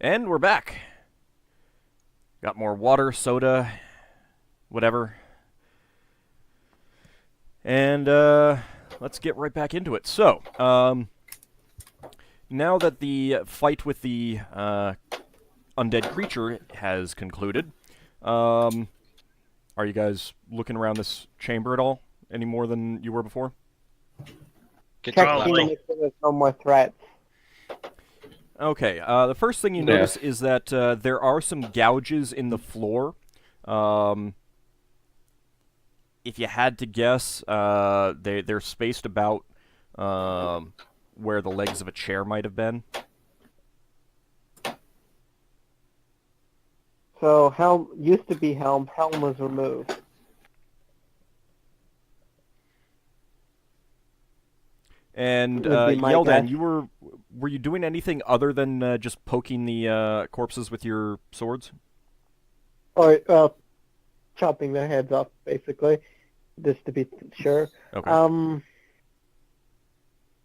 And we're back. Got more water, soda, whatever. And let's get right back into it. So, now that the fight with the undead creature has concluded, are you guys looking around this chamber at all? Any more than you were before? Checking to make sure there's no more threats. Okay, the first thing you notice is that there are some gouges in the floor. If you had to guess, they're spaced about where the legs of a chair might have been. So helm used to be helm. Helm was removed. And Would be my Yeldin, guess. were you doing anything other than just poking the corpses with your swords? Or chopping their heads off, basically, just to be sure. Okay.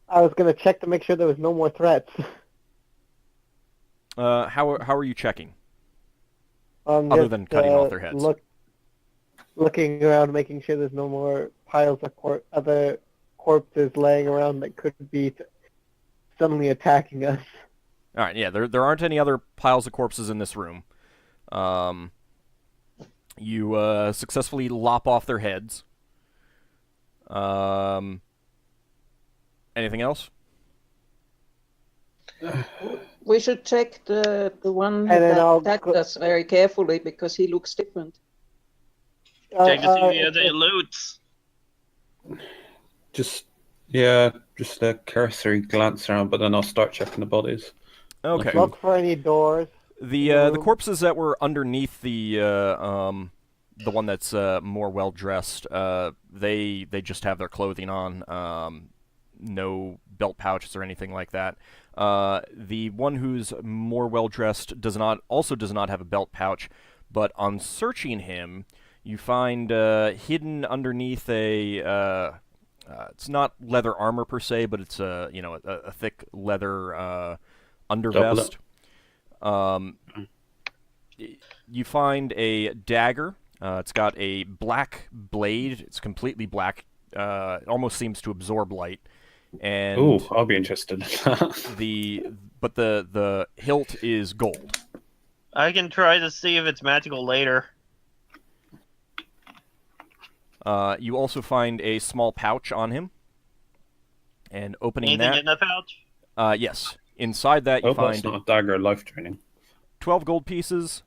I was gonna check to make sure there was no more threats. How are you checking? Other Just, than cutting off their heads. Looking around, making sure there's no more piles of other corpses laying around that could be suddenly attacking us. All right, yeah, there aren't any other piles of corpses in this room. You successfully lop off their heads. Anything else? We should check the one And then that attacked us very carefully because he looks different. Check to see the other loots. Just a cursory glance around, but then I'll start checking the bodies. Okay. Look for any doors. The corpses that were underneath the one that's more well dressed, they just have their clothing on, no belt pouches or anything like that. The one who's more well dressed does not have a belt pouch, but on searching him, you find hidden underneath a it's not leather armor per se, but it's a thick leather undervest. You find a dagger. It's got a black blade. It's completely black. It almost seems to absorb light. And ooh, I'll be interested. But the hilt is gold. I can try to see if it's magical later. You also find a small pouch on him. And opening Anything that, in the pouch? yes. Inside that you That's find not a dagger, life training. 12 gold pieces,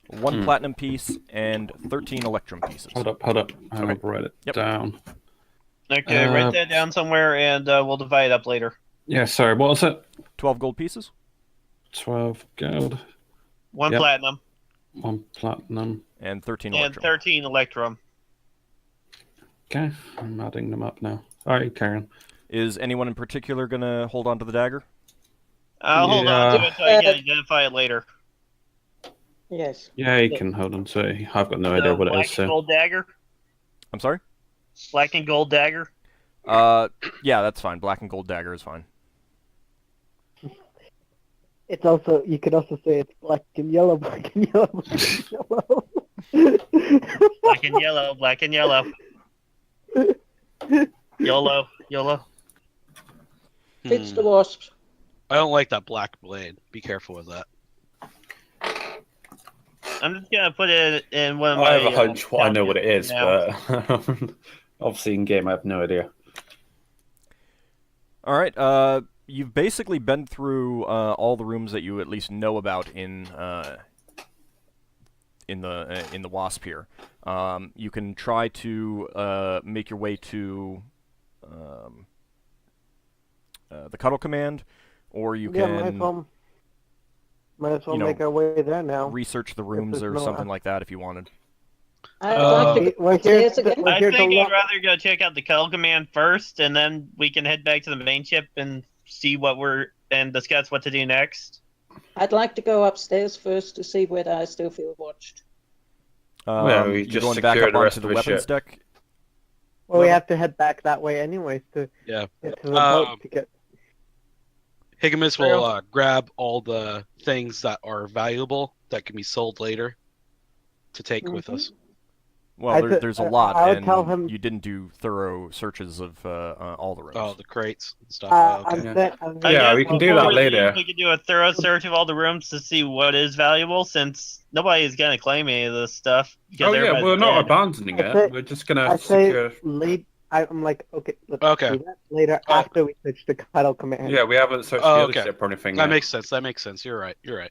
1 platinum piece, and 13 electrum pieces. Hold up. I'll write it down. Okay, write that down somewhere, and we'll divide it up later. Yeah, sorry, what was it? 12 gold pieces. 12 gold. 1 Yep. platinum. 1 platinum. And 13 And electrum. 13 electrum. Okay, I'm adding them up now. Alright, Karen. Is anyone in particular going to hold on to the dagger? I'll hold on to it so I can identify it later. Yes. Yeah, you can hold on to it. I've got no idea what it Black is. and So. gold dagger? I'm sorry? Black and gold dagger? Yeah, that's fine. Black and gold dagger is fine. It's also, you could also say it's black and yellow, black and yellow, black and yellow. Black and yellow, black and yellow. YOLO. Fits the wasps. I don't like that black blade. Be careful with that. I'm just gonna put it in one of I my... have a hunch I know what it is, now. but obviously in game I have no idea. Alright, you've basically been through all the rooms that you at least know about in the Wasp here. You can try to make your way to the Cuddle Command, or you can might as well make our way there now. research the rooms or something like that if you wanted. I'd like to go upstairs again. I think I'd rather go check out the Cuddle Command first, and then we can head back to the main ship and see and discuss what to do next. I'd like to go upstairs first to see whether I still feel watched. Well, we you're just going back secure up the rest onto the of the weapons ship. deck? Well, we have to head back that way anyways to Yeah. get to the boat to get... Higgimus will grab all the things that are valuable that can be sold later to take with us. Well, there's a lot, I would and tell him- you didn't do thorough searches of all the rooms. Oh, the crates and stuff. Okay. Yeah, we can do that later. We could do a thorough search of all the rooms to see what is valuable, since nobody's gonna claim any of this stuff. because Oh yeah, everybody's we're not dead. abandoning I it. say- We're just gonna I say secure. late. I'm like, okay, let's Okay. do that later Oh. after we switch the cuddle command. Yeah, we haven't searched Oh, the other okay. ship or anything. That yet. makes sense. That makes sense. You're right. You're right.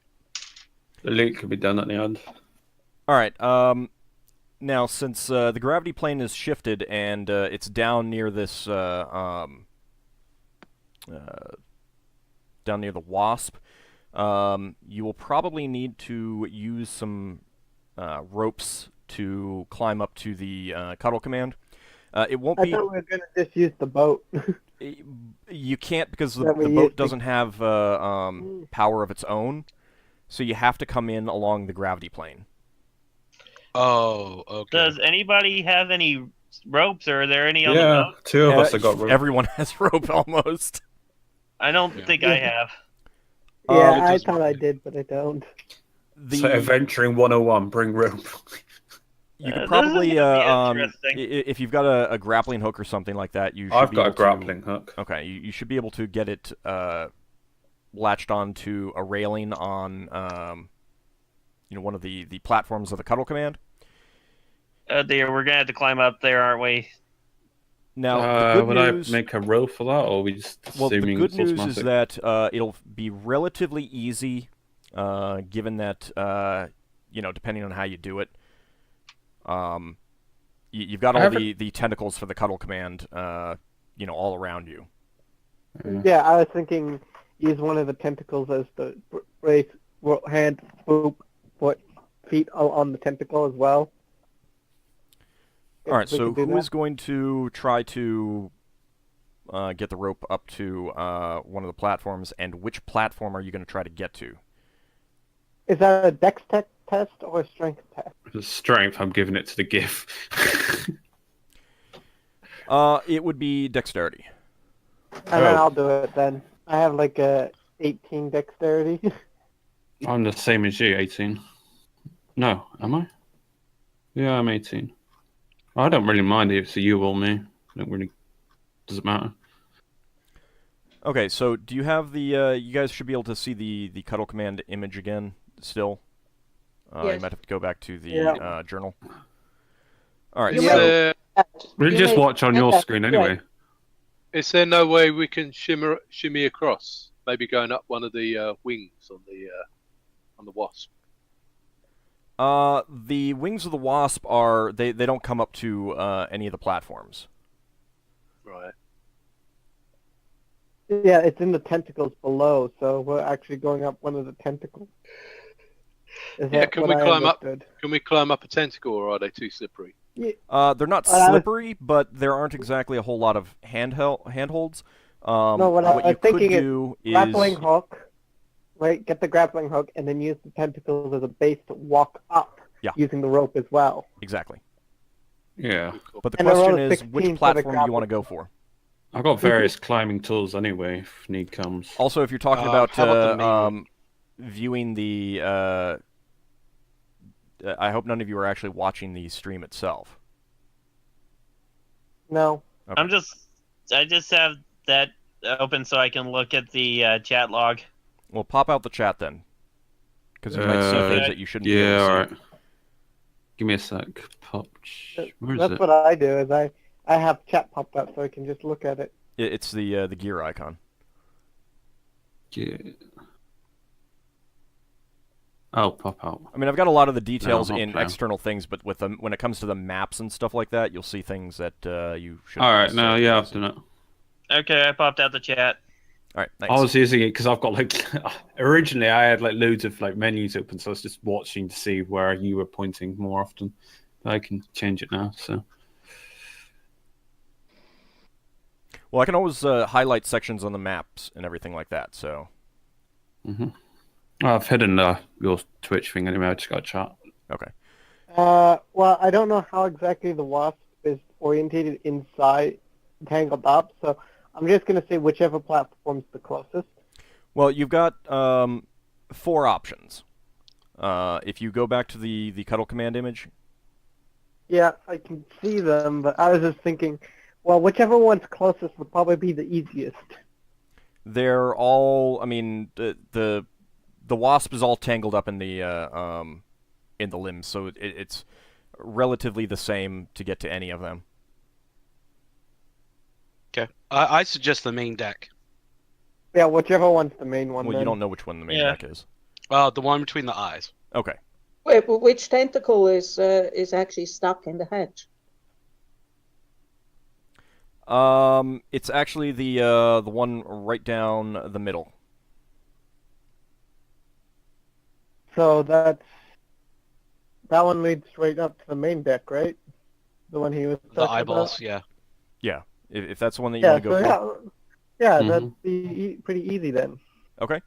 The loot could be done at the end. All right. Now, since the gravity plane is shifted and it's down near this, down near the wasp, you will probably need to use some ropes to climb up to the cuddle command. It won't I be. thought we were gonna just use the boat. You can't because the That we boat used to- doesn't have power of its own, so you have to come in along the gravity plane. Oh, okay. Does anybody have any ropes, or are there any on the Yeah, boat? two of us have got rope. Everyone has rope almost. I don't Yeah. think I have. Yeah, it I does thought work. I did, but I don't. So adventuring 101, bring rope. You This could is probably, gonna be interesting. if you've got a grappling hook or something like that, you should I've be got a able to- grappling hook. Okay, you should be able to get it latched onto a railing on, one of the platforms of the cuddle command. Dear, we're gonna have to climb up there, aren't we? Now, the good would news, I make a roll for that, or are we just well, the assuming good it's news automatic? is that it'll be relatively easy, given that depending on how you do it. You've got all the tentacles for the cuddle command, all around you. Yeah, I was thinking use one of the tentacles as the brace, hand, foot, feet on the tentacle as well. All right, If we so could do who that. is going to try to get the rope up to one of the platforms, and which platform are you going to try to get to? Is that a dex test or a strength test? For strength, I'm giving it to the Giff. It would be dexterity. And then I'll do it then. I have like a 18 dexterity. I'm the same as you, 18. No, am I? Yeah, I'm 18. I don't really mind if it's a you or me. Don't really. Doesn't matter. Okay, so do you have the? You guys should be able to see the cuddle command image again. Still, you Yes. might have to go back to the Yeah. journal. All right, You so may- We'll You just may- watch on your yeah, screen right. anyway. Is there no way we can shimmy across? Maybe going up one of the wings on the wasp. the wings of the wasp are they don't come up to any of the platforms. Right. Yeah, it's in the tentacles below, so we're actually going up one of the tentacles. Is Yeah, that can what we I climb up? understood? Can we climb up a tentacle, or are they too slippery? They're not Well, I was- slippery, but there aren't exactly a whole lot of handholds. No, what I you was could thinking is do is Grappling hook, right? Get the grappling hook and then use the tentacles as a base to walk up Yeah. using the rope as well. exactly. Yeah. Cool. But the And I rolled question a is, 16 which for the platform do you want to grappling. go for? I've got various climbing tools anyway, if need comes. Also, if you're talking How about about the main viewing the, I hope none of you are actually watching the stream itself. No. Okay. I just have that open so I can look at the chat log. Well, pop out the chat then, because you might see things that you shouldn't be able Yeah, to see. alright. Give me a sec. Where is That's it? what I do. Is I have chat popped up so I can just look at it. It's the gear icon. Yeah. Oh, pop out. I mean, I've got a lot of the details not in playing. external things, but with them, when it comes to the maps and stuff like that, you'll see things that you should. Alright, no, yeah, I've done it. Okay, I popped out the chat. All right, nice. I was using it because I've got like originally I had like loads of like menus open, so I was just watching to see where you were pointing more often. But I can change it now. So Well, I can always highlight sections on the maps and everything like that. So I've hidden your Twitch thing anyway. I just got a chat. okay. Well, I don't know how exactly the wasp is orientated inside, tangled up, so I'm just going to say whichever platform's the closest. Well, you've got 4 options. If you go back to the Cuddle command image, Yeah, I can see them, but I was just thinking, well, whichever one's closest would probably be the easiest. they're all. I mean, the wasp is all tangled up in the limbs, so it's relatively the same to get to any of them. Okay. I suggest the main deck. Yeah, whichever one's the main one. Well, then. you don't know which one the main Yeah. deck is. The one between the eyes. Okay. Wait, but which tentacle is actually stuck in the hedge? It's actually the one right down the middle. So that one leads straight up to the main deck, right? The one he was The talking eyeballs, about? yeah. Yeah, if that's the one that you Yeah, want to go for. yeah, Mhm. that'd be pretty easy then. Okay.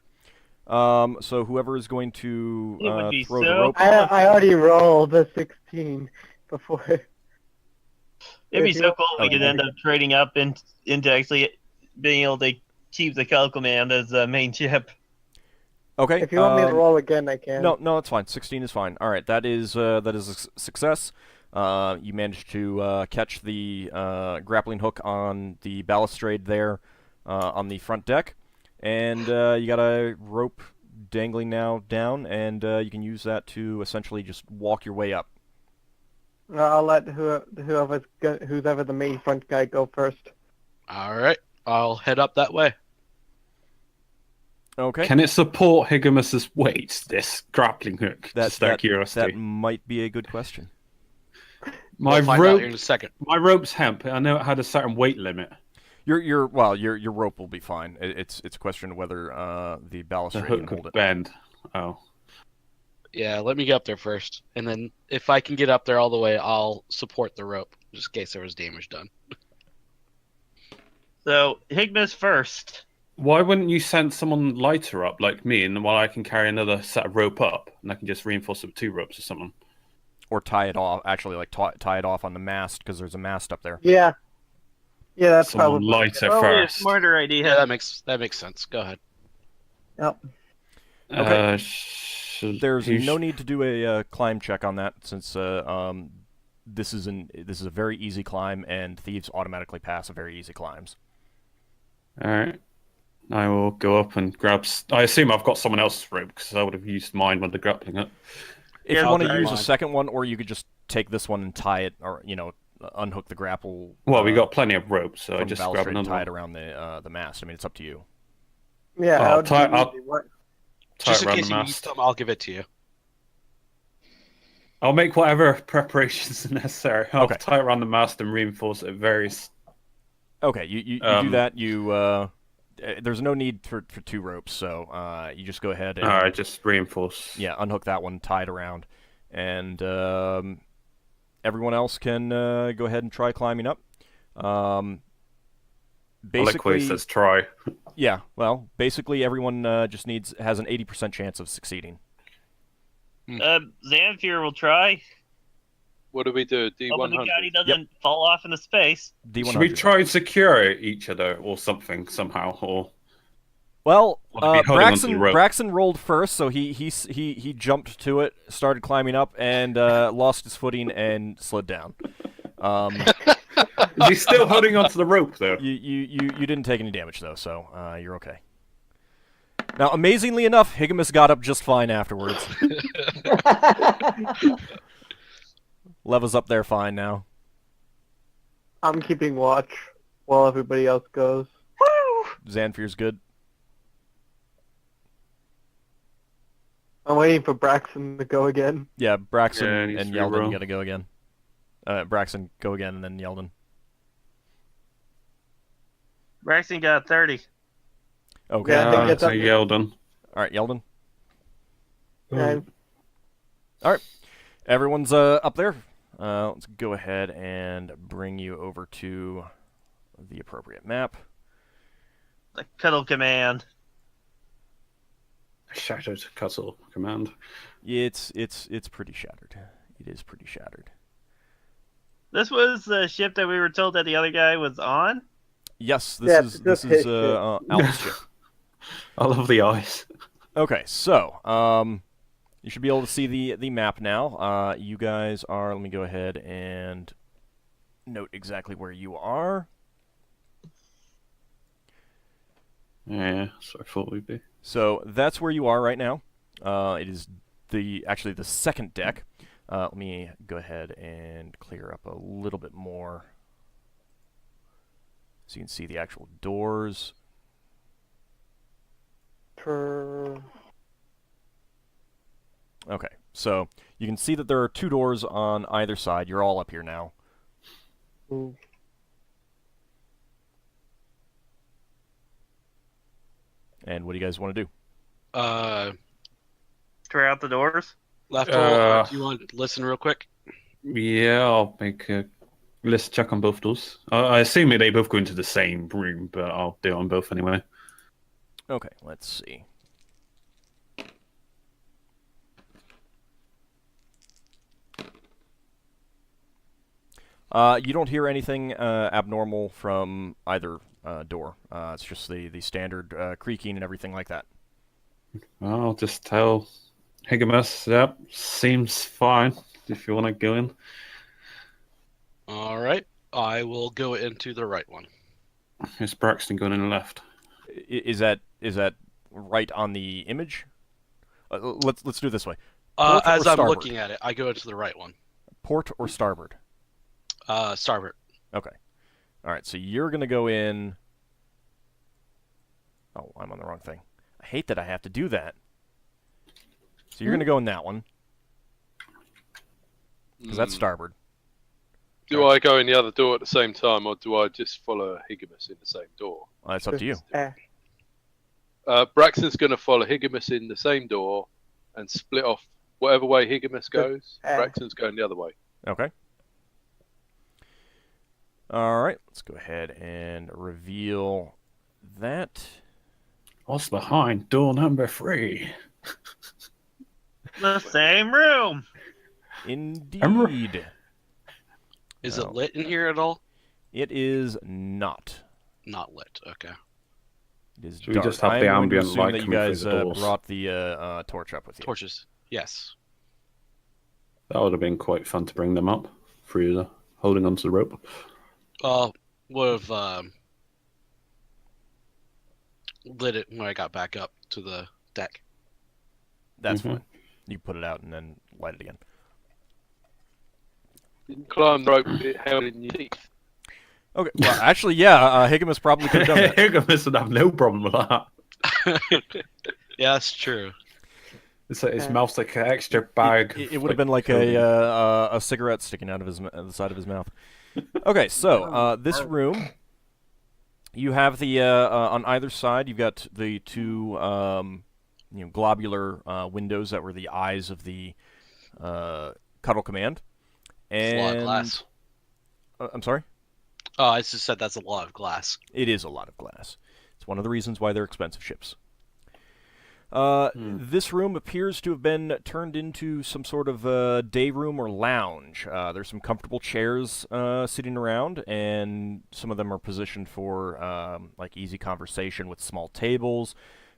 So whoever is going to It would be throw the so rope. I already rolled a 16 before. It'd be If you so want- cool if we could end up trading up into actually being able to keep the Cuddle command as the main ship. Okay. If you want me to roll again, I can. No, it's fine. 16 is fine. All right, that is a success. You managed to catch the grappling hook on the balustrade there on the front deck, and you got a rope dangling now down, and you can use that to essentially just walk your way up. I'll let whoever the main front guy go first. All right. I'll head up that way. Okay. Can it support Higgimus's weight, this grappling hook? Just out of curiosity. That might be a good question. My We'll find out rope, here in a second. my rope's hemp. I know it had a certain weight limit. Your rope will be fine. It's a question of whether the The balustrade can hook hold could it. bend. Oh. Yeah, let me get up there first. And then if I can get up there all the way, I'll support the rope, just in case there was damage done. So Higgimus first. Why wouldn't you send someone lighter up like me, and while I can carry another set of rope up, and I can just reinforce it with 2 ropes or something? Or tie it off. Actually, like tie it off on the mast because there's a mast up there. Yeah, that's Someone probably lighter Probably a first. smarter idea. Yeah, that makes sense. Go ahead. Yep. Okay. Should There's he- no need to do a climb check on that since this is a very easy climb and thieves automatically pass a very easy climbs. All right. I will go up and grab. I assume I've got someone else's rope because I would have used mine when the grappling up. If Yeah, you want to I'll use grab a mine. second one, or you could just take this one and tie it, or unhook the grapple. Well, we got plenty of rope, so I from the just grab balustrade and another tie it one. around the mast. I mean, it's up to you. Yeah, Oh, that would be I'll- easy. What- Tie Just it in around case the you need mast. some, I'll give it to you. I'll make whatever preparations are necessary. I'll Okay. tie it around the mast and reinforce it at various. Okay, you do that. There's no need for 2 ropes, so you just go ahead and All right, just reinforce. yeah, unhook that one, tie it around, and everyone else can go ahead and try climbing up. Basically, says try. yeah. Well, basically, everyone just has an 80% chance of succeeding. Xanfyr will try. What do we do? Hoping the D100. guy doesn't fall off into space. D100. Should we try and secure each other or something somehow? Or Well, Or to be holding onto the rope. Braxon rolled first, so he jumped to it, started climbing up, and lost his footing and slid down. is he still holding onto the rope though? You didn't take any damage though, so you're okay. Now, amazingly enough, Higgimus got up just fine afterwards. Leva's up there fine now. I'm keeping watch while everybody else goes. Xanfyr's good. I'm waiting for Braxon to go again. Yeah, Braxon Yeah, he needs and to Yeldin reroll. gotta go again. Braxon, go again, and then Yeldin. Braxton got 30. Okay. Yeah, I think it's so up to- Yeldin. All right, Yeldin. And Everyone's up there. Let's go ahead and bring you over to the appropriate map. The Cuddle command. Shattered Castle Command. It's pretty shattered. It is pretty shattered. This was the ship that we were told that the other guy was on. Yes, Yeah, this is this his ship. Alp's ship. I love the eyes. Okay, so you should be able to see the map now. You guys are. Let me go ahead and note exactly where you are. Yeah, so I thought we'd be. So that's where you are right now. It is actually the second deck. Let me go ahead and clear up a little bit more so you can see the actual doors. Okay, so you can see that there are 2 doors on either side. You're all up here now. Ooh. And what do you guys want to do? Try out the doors. Lafdul, do you want to listen real quick? Yeah, I'll make a list check on both doors. I assume they both go into the same room, but I'll do it on both anyway. Okay, let's see. You don't hear anything abnormal from either door. It's just the standard creaking and everything like that. I'll just tell Higgimus, yep, seems fine if you want to go in. All right. I will go into the right one. Is Braxton going in the left? Is that right on the image? Let's do it this way. Port As or I'm starboard? looking at it, I go into the right one. Port or starboard? Starboard. Okay. All right. So you're gonna go in. Oh, I'm on the wrong thing. I hate that I have to do that. So you're gonna go in that one because that's starboard. Do I go in the other door at the same time, or do I just follow Higgimus in the same door? It's up to you. Braxton's going to follow Higgimus in the same door and split off whatever way Higgimus goes. Braxton's going the other way. Okay. All right. Let's go ahead and reveal that. What's behind door number 3? The same room. Indeed. Is it lit in here at all? It is not. Not lit. Okay. It is Should we dark. just have the I'm going to ambient assume light that you coming through guys the doors? brought the torch up with you. Torches. Yes. That would have been quite fun to bring them up through the holding onto the rope. Would have lit it when I got back up to the deck. That's fine. You put it out and then light it again. Didn't climb the rope with it held in your teeth. Okay. Well, actually, yeah. Higgimus probably could have done that. Higgimus would have no problem with that. Yeah, that's true. It's like his mouth's like an extra bag. It would have been like a cigarette sticking out of the side of his mouth. Okay, so this room, you have the on either side. You've got the 2 globular windows that were the eyes of the Cuddle Command. And It's a lot of glass. I'm sorry? Oh, I just said that's a lot of glass. It is a lot of glass. It's one of the reasons why they're expensive ships. This room appears to have been turned into some sort of day room or lounge. There's some comfortable chairs sitting around, and some of them are positioned for like easy conversation with small tables.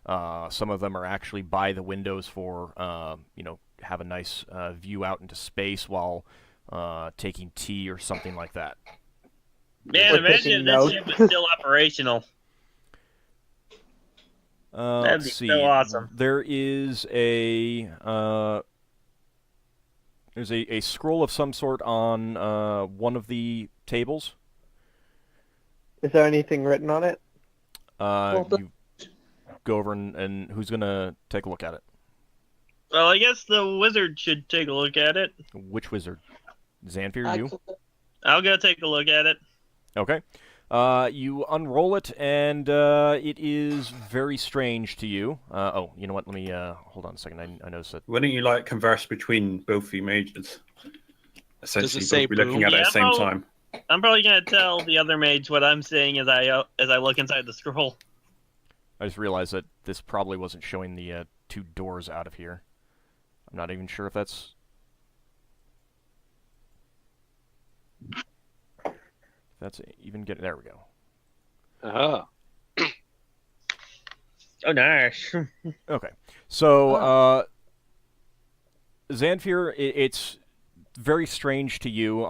Some of them are actually by the windows for have a nice view out into space while taking tea or something like that. Man, imagine if this ship was still operational. That'd be Let's see. so awesome. There is a scroll of some sort on one of the tables. Is there anything written on it? You go over and who's gonna take a look at it? Well, I guess the wizard should take a look at it. Which wizard? Xanfyr, you? I'll go take a look at it. Okay. You unroll it, and it is very strange to you. Oh, you know what? Let me hold on a second. I noticed that. Why don't you converse between both the mages? Essentially, say both be looking boom? at it at the same Yeah, time. I'm probably gonna tell the other mage what I'm seeing as I look inside the scroll. I just realized that this probably wasn't showing the 2 doors out of here. I'm not even sure if that's... That's even getting... There we go. Aha. Oh, nice. Okay. So, Xanfyr, it's very strange to you.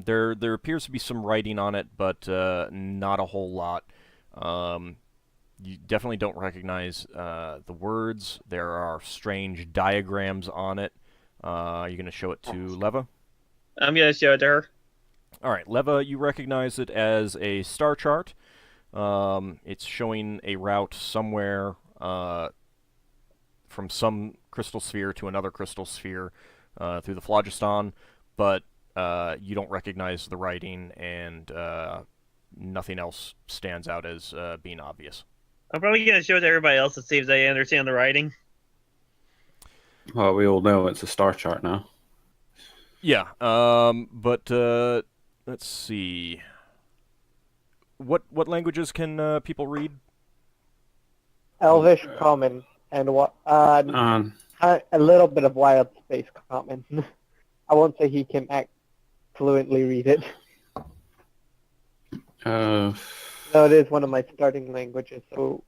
There appears to be some writing on it, but not a whole lot. You definitely don't recognize the words. There are strange diagrams on it. You're going to show it to Leva? I'm gonna show it to her. All right, Leva, you recognize it as a star chart. It's showing a route somewhere from some crystal sphere to another crystal sphere through the phlogiston, but you don't recognize the writing, and nothing else stands out as being obvious. I'm probably gonna show it to everybody else to see if they understand the writing. Well, we all know it's a star chart now. Yeah, but let's see. What languages can people read? Elvish Common and a little bit of Wild Space Common. I won't say he can fluently read it. No, it is one of my starting languages. So,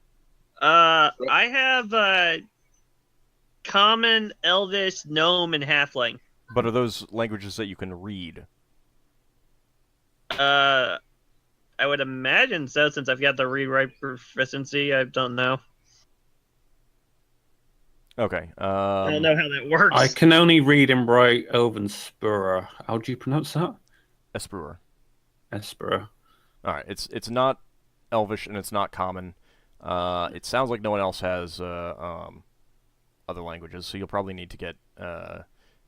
I have Common, Elvish, Gnome, and Halfling. But are those languages that you can read? I would imagine so, since I've got the read-write proficiency. I don't know. Okay. I don't know how that works. I can only read and write Elven Spura. How do you pronounce that? Espruer. Espura. All right. It's not Elvish and it's not Common. It sounds like no one else has other languages, so you'll probably need to get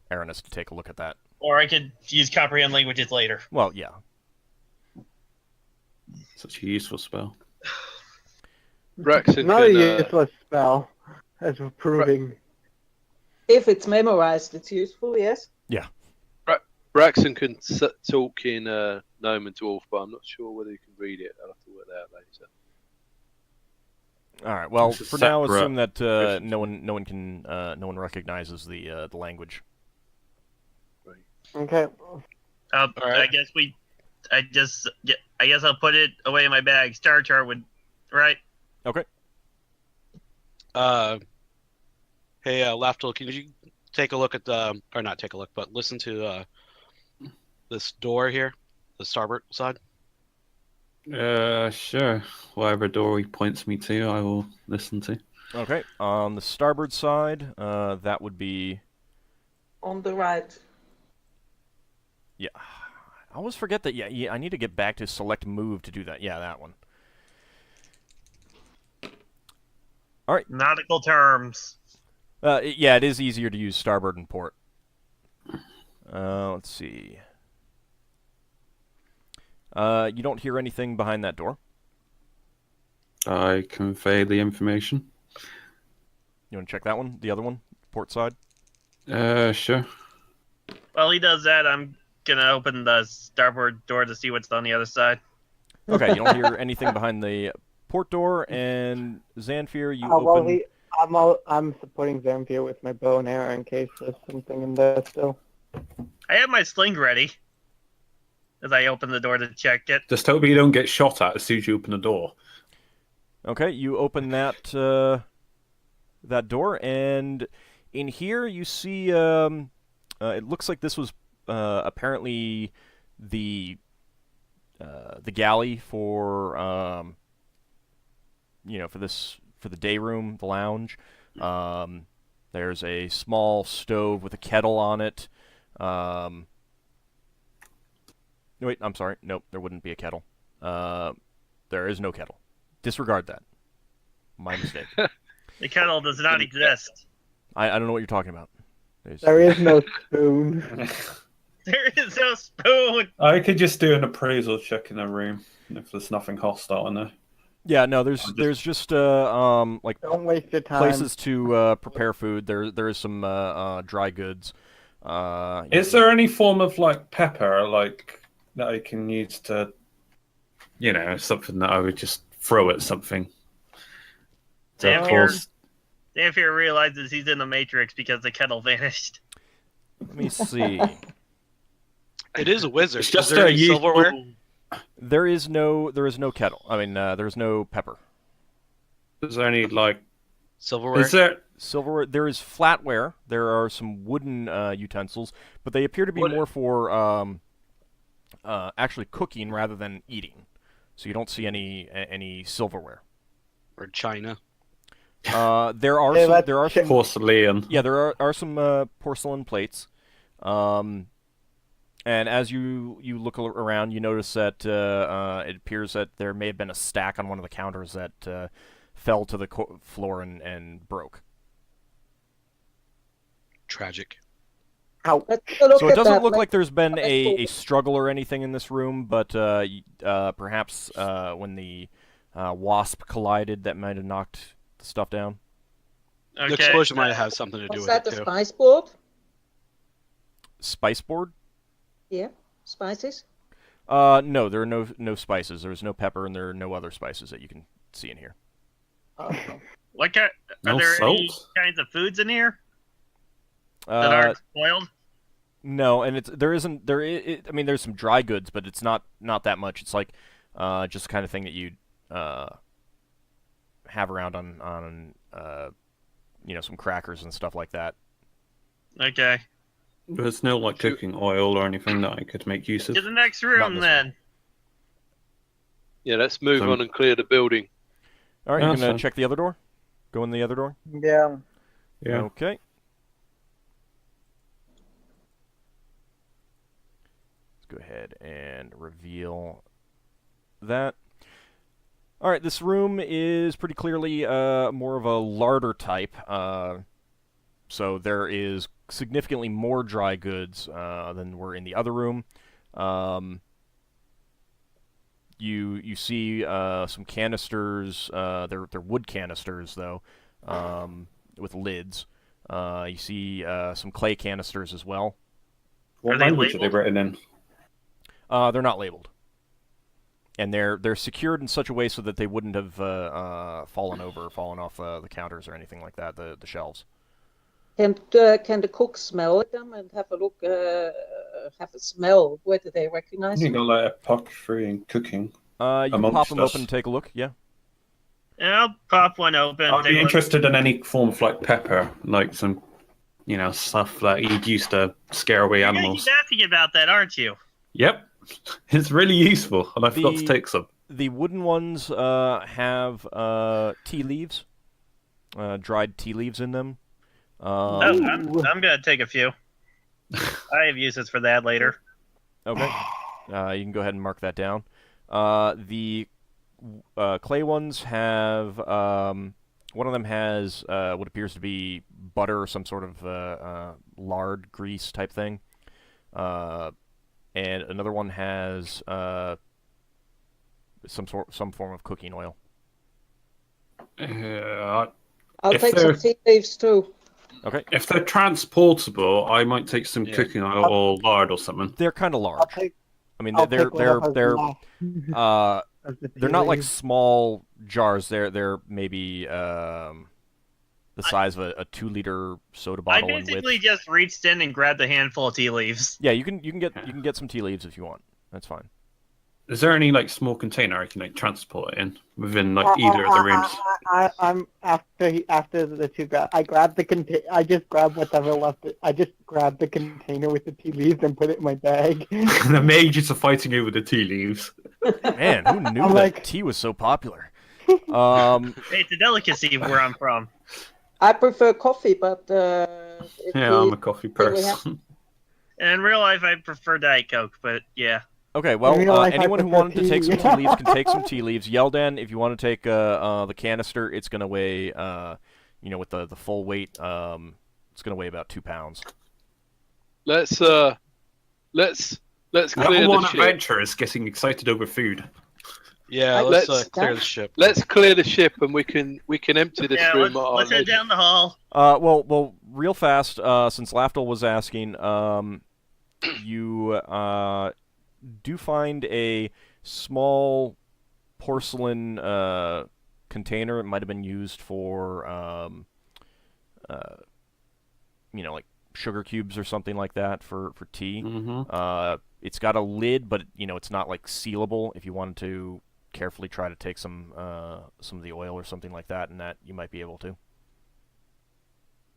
Aranis to take a look at that. Or I could use Comprehend Languages later. Well, yeah. Such a useful spell. Braxon not a can, useless spell, as we're proving. If it's memorized, it's useful, yes? Braxon can talk in Gnome and Dwarf, but I'm not sure whether he can read it. I'll have to work that out later. All right. Well, It's a for now, separate assume that proficiency. no one recognizes the language. Okay. I guess I'll put it away in my bag. Star chart would, right? Okay. Hey, Lafdul, can you take a look at the, or not take a look, but listen to this door here, the starboard side? Sure. Whatever door he points me to, I will listen to. Okay. On the starboard side, that would be. On the right. Yeah. I always forget that. Yeah. I need to get back to select move to do that. Yeah, that one. All right. Nautical terms. Yeah, it is easier to use starboard and port. Let's see. You don't hear anything behind that door. I convey the information. You want to check that one? The other one? Port side? Sure. While he does that, I'm gonna open the starboard door to see what's on the other side. Okay, you don't hear anything behind the port door, and Xanfyr, you open... I'm supporting Xanfyr with my bow and arrow in case there's something in there still. I have my sling ready as I open the door to check it. Just hope you don't get shot at as soon as you open the door. Okay, you open that that door, and in here you see it looks like this was apparently the galley for for the day room, the lounge. There's a small stove with a kettle on it. Wait, I'm sorry. Nope, there wouldn't be a kettle. There is no kettle. Disregard that. My mistake. The kettle does not exist. I don't know what you're talking about. There is no spoon. There is no spoon. I could just do an appraisal check in the room if there's nothing hostile in there. Yeah, no, there's just like Don't waste your time. places to prepare food. There is some dry goods. Is there any form of like pepper like that I can use to, something that I would just throw at something? Xanfyr realizes he's in the Matrix because the kettle vanished. Let me see. It is a wizard. It's just is there a any useful- silverware? There is no kettle. I mean, there is no pepper. Is there any like Silverware. Is there? Silverware. There is flatware. There are some wooden utensils, but they appear to be more for actually cooking rather than eating. So you don't see any silverware. Or China. There are Hey, some. let's There are check- some. Porcelain. Yeah, there are some porcelain plates. And as you look around, you notice that it appears that there may have been a stack on one of the counters that fell to the floor and broke. Tragic. Ouch. Let's go look So it at doesn't that. look like there's been Let's a go. struggle or anything in this room, but perhaps when the wasp collided, that might have knocked the stuff down. The Okay. explosion might have something to do Was with that it the too. spice board? Spice board? Yeah, spices. No, there are no spices. There's no pepper, and there are no other spices that you can see in here. What kind? Are No there any salt? kinds of foods in here that aren't spoiled? No, and I mean, there's some dry goods, but it's not that much. It's like just the kind of thing that you'd have around on some crackers and stuff like that. Okay. There's no like cooking oil or anything that I could make use of. To the next Not room this then. Yeah, let's move So- on and clear the building. All right, Yeah, you're gonna fine. check the other door. Go in the other door. Yeah. Yeah. Okay. Let's go ahead and reveal that. All right, this room is pretty clearly more of a larder type. So there is significantly more dry goods than were in the other room. You see some canisters. They're wood canisters though, with lids. You see some clay canisters as well. What Are they language are they labeled? written in? They're not labeled, and they're secured in such a way so that they wouldn't have fallen over, or fallen off the counters or anything like that. The shelves. Can the cook smell them and have a look, have a smell? Whether they recognize You them? know, like apothecary and cooking. You can pop Amongst them us. open and take a look. Yeah. And I'll pop one open. I'd take be a look. interested in any form of like pepper, like some, stuff that you'd use to scare away You're gonna animals. keep asking about that, aren't you? Yep, it's really useful, and I forgot to The- take some. The wooden ones have tea leaves, dried tea leaves in them. Oh, I'm gonna take a few. I have uses for that later. Okay. You can go ahead and mark that down. The clay ones have one of them has what appears to be butter or some sort of lard grease type thing, and another one has some form of cooking oil. Uh, I'll If take some they're- tea leaves too. Okay. if they're transportable, I might take some Yeah. cooking oil or lard or something. They're kind of I'll large. take. I mean, I'll they're take whatever's they're left of the they're tea not like leaves. small jars. They're maybe the size of a 2-liter soda I bottle in basically width. just reached in and grabbed a handful of tea leaves. Yeah, you can get some tea leaves if you want. That's fine. Is there any like small container I can like transport it in within like either of the rooms? I'm after the two grab. I grabbed the container. I just grabbed whatever left. I just grabbed the container with the tea leaves and put it in my bag. The mages are fighting over the tea leaves. Man, who knew I'm that like- tea was so popular? Hey, it's a delicacy where I'm from. I prefer coffee, but if Yeah, we- I'm a coffee we have- person. And in real life, I prefer Diet Coke, but yeah. Okay, well, real life, I anyone who prefer wanted to take some tea. tea leaves can take some tea leaves. Yeldin, if you want to take the canister, it's gonna weigh, with the full weight, it's gonna weigh about 2 pounds. Let's clear Number the one ship. adventure is getting excited over food. Yeah, Let's- let's clear the ship. Let's clear the ship and we can empty this Yeah, room. let's head down the hall. Well, real fast, since Lafdul was asking, you do find a small porcelain container. It might have been used for, like sugar cubes or something like that for tea. Mm-hmm. It's got a lid, but it's not like sealable. If you wanted to carefully try to take some of the oil or something like that, and that you might be able to.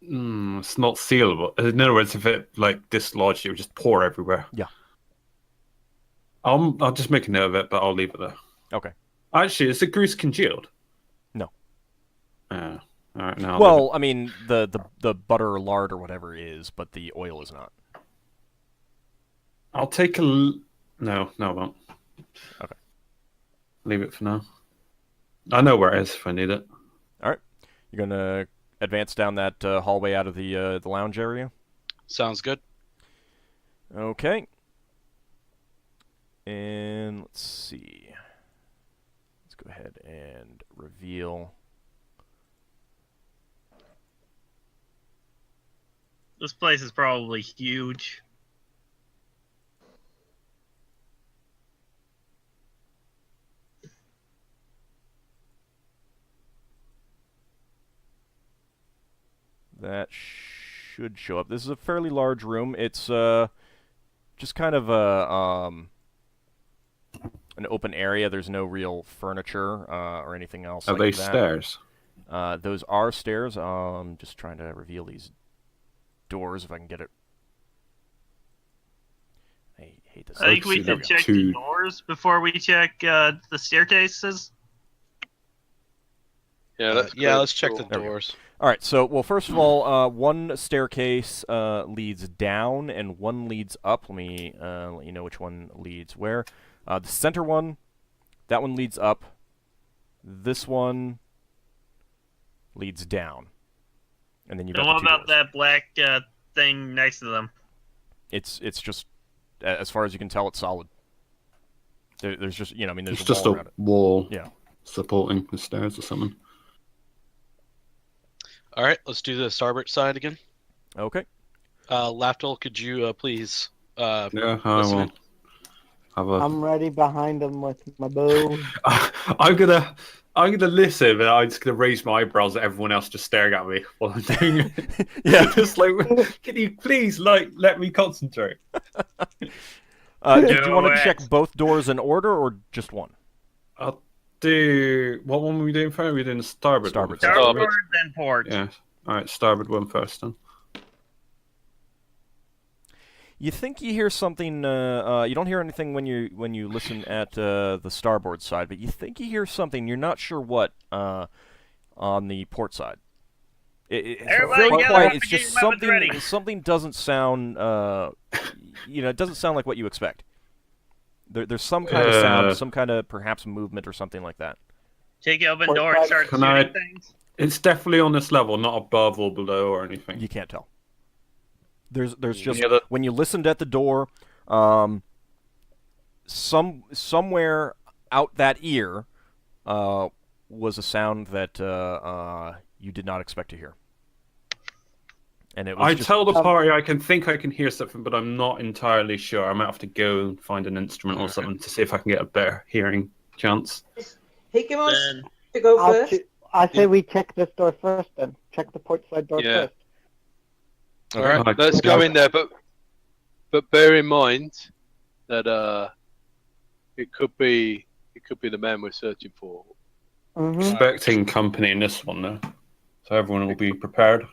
It's not sealable. In other words, if it like dislodged, it would just pour everywhere. Yeah. I'll just make a note of it, but I'll leave it there. Okay. Actually, is the grease congealed? No. All right, now. Well, I mean, the butter or lard or whatever is, but the oil is not. I'll take a. No, I won't. Okay. Leave it for now. I know where it is if I need it. All right. You're gonna advance down that hallway out of the lounge area. Sounds good. Okay. And let's see. Let's go ahead and reveal. This place is probably huge. That should show up. This is a fairly large room. It's just kind of an open area. There's no real furniture or anything else Are like they that. stairs? Those are stairs. Just trying to reveal these doors if I can get it. I hate this. I think we There should we go. check Two. the doors before we check the staircases. Yeah, Let's check the There we go. doors. All right. So, well, first of all, one staircase leads down and one leads up. Let me let you know which one leads where. The center one, that one leads up. This one leads down. And then you've got And what the two about doors. that black thing next to them? It's just, as far as you can tell, it's solid. There's just, I mean, there's It's a just wall a around it. wall Yeah. supporting the stairs or something. All right, let's do the starboard side again. Okay. Lafdul, could you please? Yeah, I listen will. in? Have a. I'm ready behind them with my bow. I'm gonna listen, but I'm just gonna raise my eyebrows at everyone else just staring at me while I'm doing it. Yeah. Just like, can you please let me concentrate? Did you want to Do check it. both doors in order or just one? I'll do. What one were we doing first? We're doing the starboard. Starboard. One first. Starboard, then port. Yeah. All right, starboard one first then. You think you hear something? You don't hear anything when you listen at the starboard side, but you think you hear something. You're not sure what on the port side. It's Everybody very together, quiet. get It's your just weapons ready. something doesn't sound. It doesn't sound like what you expect. There's some kind of sound, some kind of perhaps movement or something like that. Take the open Port door and side. start Can shooting I- things. It's definitely on this level, not above or below or anything. You can't tell. There's just Yeah, that- when you listened at the door, somewhere out that ear was a sound that you did not expect to hear. And it was I just, tell the party I can hear something, but I'm not entirely sure. I might have to go and find an instrument or something to see if I can get a better hearing chance. Higgimus, Then to go first. I say we check this door first then. Check the port side door Yeah. first. All right. Alright, Let's go in there, but bear in mind that it could be the man we're searching for. Mm-hmm. Expecting company in this one, though. So everyone will be prepared.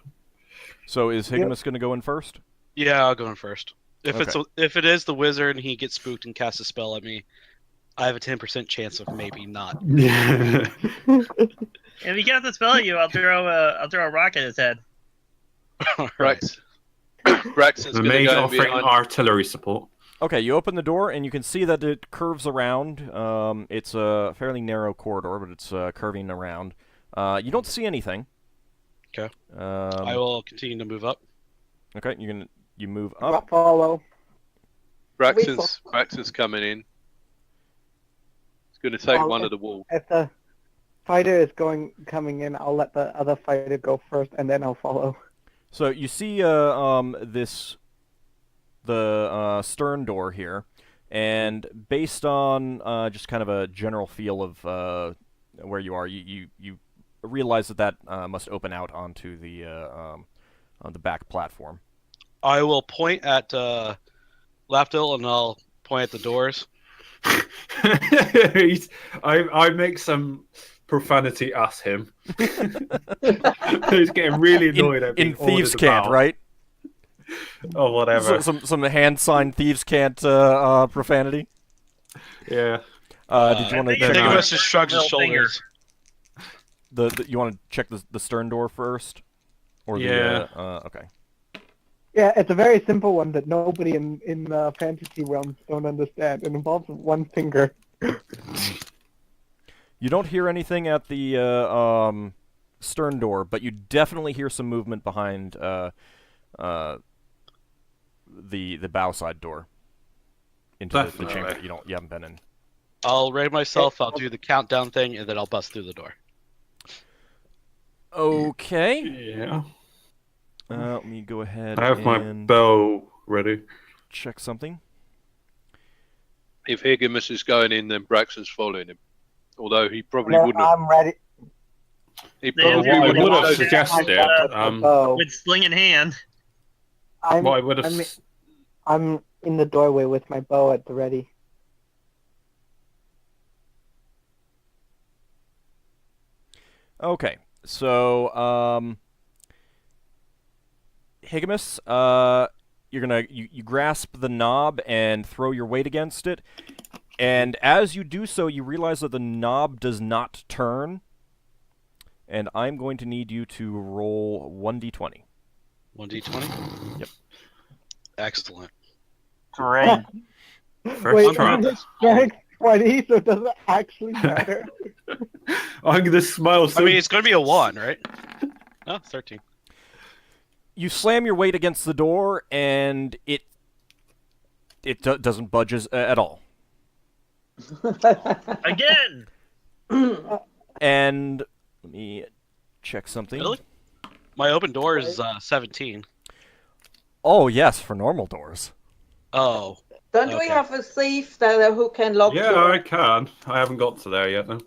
So is Higgimus going to go in first? Yeah, I'll go in first. If Okay. if it is the wizard and he gets spooked and casts a spell at me, I have a 10% chance of maybe not. Yeah. if he casts a spell at you, I'll throw a rock at his head. All right. Braxton's The going to mage go offering behind. artillery support. Okay, you open the door and you can see that it curves around. It's a fairly narrow corridor, but it's curving around. You don't see anything. Okay. I I will continue to move up. Okay, you move up. Follow. Braxton's coming in. He's going to take I'll- one of the walls. If the fighter is coming in, I'll let the other fighter go first, and then I'll follow. So you see the stern door here, and based on just kind of a general feel of where you are, you realize that must open out onto the on the back platform. I will point at Lafdul and I'll point at the doors. I make some profanity at him. He's getting really annoyed at being in thieves' ordered can't, about. right? Or whatever. Some hand signed thieves can't profanity. Yeah. Did you want to I think check? Higgimus just shrugs his Middle finger. shoulders. You want to check the stern door first, or Yeah. okay. Yeah, it's a very simple one that nobody in fantasy realms don't understand. It involves one finger. You don't hear anything at the stern door, but you definitely hear some movement behind the bow side door into the Definitely. chamber that you haven't been in. I'll raid myself. I'll do the countdown thing, and then I'll bust through the door. Okay. Yeah. Let me go ahead I have my and bow ready. check something. If Higgimus is going in, then Braxon's following him. Although he probably No, wouldn't. Have, I'm ready. he The probably answer What I wouldn't would have have chosen- suggested, With sling in hand. what I would have, I'm in the doorway with my bow at the ready. Okay, so Higgimus, you're gonna you grasp the knob and throw your weight against it, and as you do so, you realize that the knob does not turn. And I'm going to need you to roll 1d20. 1d20? Yep. Excellent. Great. first Wait, try. it's strength 20, so it doesn't actually matter. I'm gonna smile. So I mean, it's going to be a 1, right? Oh, 13. You slam your weight against the door, and it doesn't budge at all. Again. And let me check something. Really? My open door is 17. Oh yes, for normal doors. Oh. Don't we Okay. have a thief that who can lock yeah, doors? I can. I haven't got to there yet, though.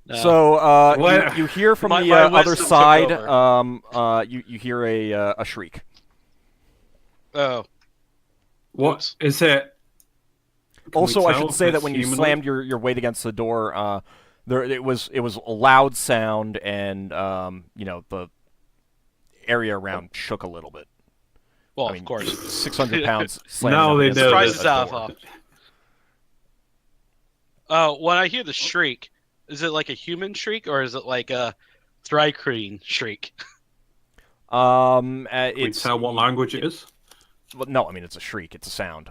No. So Well, you hear from my the other wisdom took side. over. You hear a shriek. Oh. What Oops. is it? Can Also, we I tell should if say that it's when you humanoid? slammed your weight against the door, it was a loud sound, and the area around shook a little bit. Well, I mean, of course. 600 pounds slamming Now up they against know the Surprise this is out door. of when I hear the shriek, is it like a human shriek or is it like a Thrycreen shriek? Can we It's tell what language it is? well, no, I mean it's a shriek. It's a sound.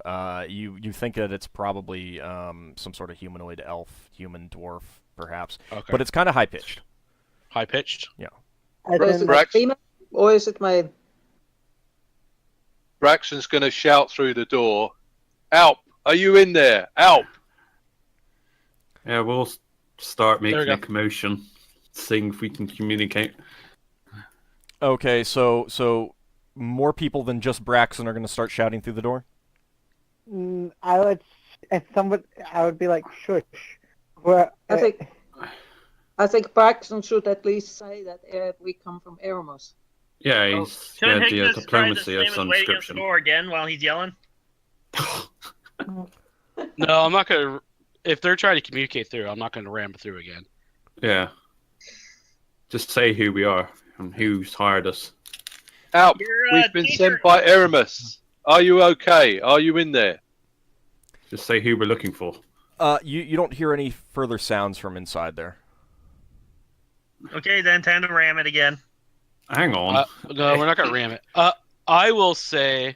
You think that it's probably some sort of humanoid elf, human dwarf, perhaps, Okay. but it's kind of high pitched. High pitched. As Or is in, it my Brax- female? Or is it my... Braxon's going to shout through the door. Alp, are you in there? Alp. Yeah, we'll start There we making a go. commotion, seeing if we can communicate. Okay, so more people than just Braxon are going to start shouting through the door. I would, I would be like, shush. Where, I think Braxton should at least say that we come from Eremos. Yeah, Oh, he's Should gonna do a Higgimus try to diplomacy of slam his some weight against the description. door again while he's yelling? No, I'm not gonna. If they're trying to communicate through, I'm not gonna ram through again. Yeah. Just say who we are and who's hired us. Alp, You're, we've been teacher- sent by Eramus. Are you okay? Are you in there? Just say who we're looking for. You don't hear any further sounds from inside there. Okay, then time to ram it again. Hang on. No, we're not gonna ram it. I will say,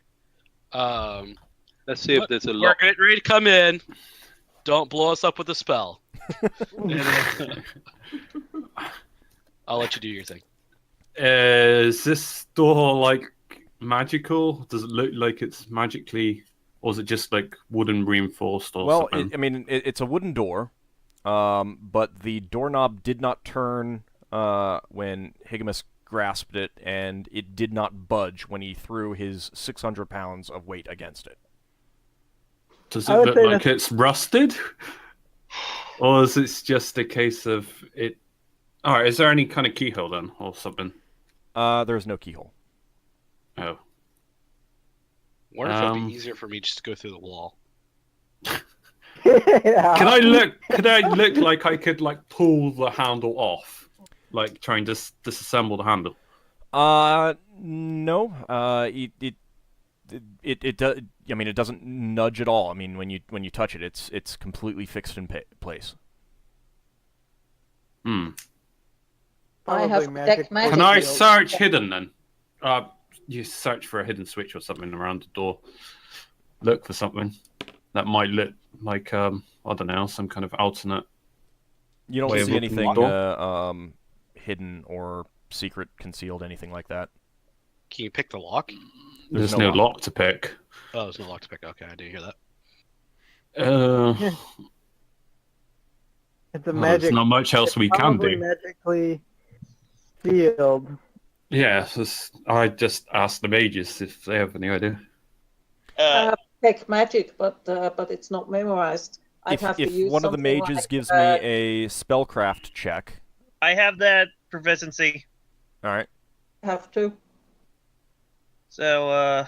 Let's see if there's a we're lock. getting ready to come in. Don't blow us up with a spell. I'll let you do your thing. Is this door like magical? Does it look like it's magically, or is it just like wooden reinforced or Well, something? it's a wooden door, but the doorknob did not turn when Higgimus grasped it, and it did not budge when he threw his 600 pounds of weight against it. Does I it would look say like it's rusted? Or is it just a case of it? Alright, is there any kind of keyhole then, or something? There's no keyhole. Oh. Wonder if it'd Um, be easier for me just to go through the wall. Yeah. Can I look? Could I look like I could like pull the handle off, like trying to disassemble the handle? No. It does. I mean, it doesn't nudge at all. I mean, when you touch it, it's completely fixed in place. Hmm. I Probably have deck magic. Can I field. search hidden then? You search for a hidden switch or something around the door. Look for something that might look like I don't know, some kind of alternate. You don't Way of see opening the anything door? hidden or secret, concealed, anything like that. Can you pick the lock? There's no no lock to pick. Oh, there's no lock to pick. Okay, I didn't hear that. It's a Well, magic. there's not much else we can probably do. magically sealed. Yeah, I just asked the mages if they have any idea. Deck magic, but it's not memorized. I'd have to If use one of the something mages like, gives me a spellcraft check, I have that proficiency. all right. have to. So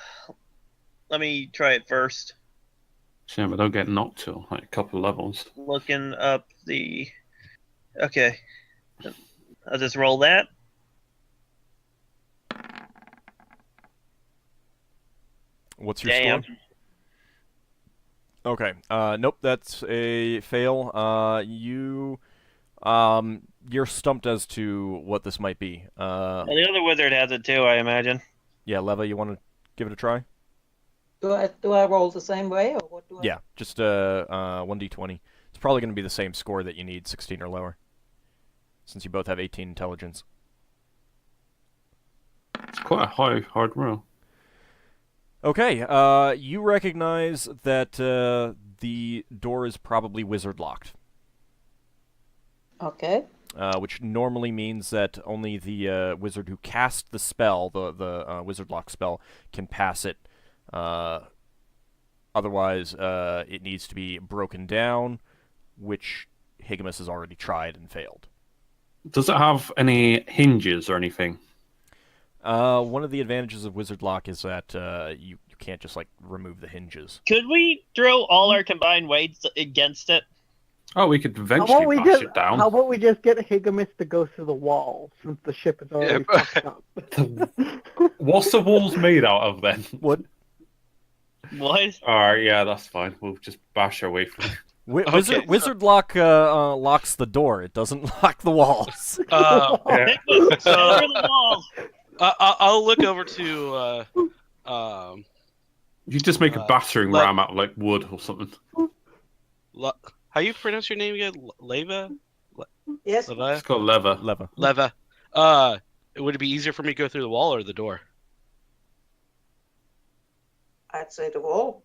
let me try it first. Yeah, but they'll get knocked till like a couple of levels. Looking up the. Okay. I'll just roll that. What's your Damn. score? Okay. Nope, that's a fail. You're stumped as to what this might be. Well, the other wizard has it too, I imagine. Yeah, Leva, you want to give it a try? Do I roll the same way, or what do I? Yeah, just 1d20. It's probably going to be the same score that you need, 16 or lower, since you both have 18 intelligence. It's quite a hard roll. Okay, you recognize that the door is probably wizard locked. Okay. Which normally means that only the wizard who cast the spell, the wizard lock spell, can pass it. Otherwise, it needs to be broken down, which Higgimus has already tried and failed. Does it have any hinges or anything? One of the advantages of wizard lock is that you can't just like remove the hinges. Could we throw all our combined weights against it? Oh, we could How eventually about, bash it down. how about we just get Higgimus to go through the wall, since the ship is already Yeah, fucked up? What's the walls made out of then? What? What? Alright, yeah, that's fine. We'll just bash our way through. Wizard, wizard lock locks the door. It doesn't lock the walls. Yeah. Over the wall. I'll look over to. You just make a battering ram out of like wood or something. How you pronounce your name again? Leva? Yes. Leva? It's called leather. Leva. Leva. Would it be easier for me to go through the wall or the door? I'd say the wall.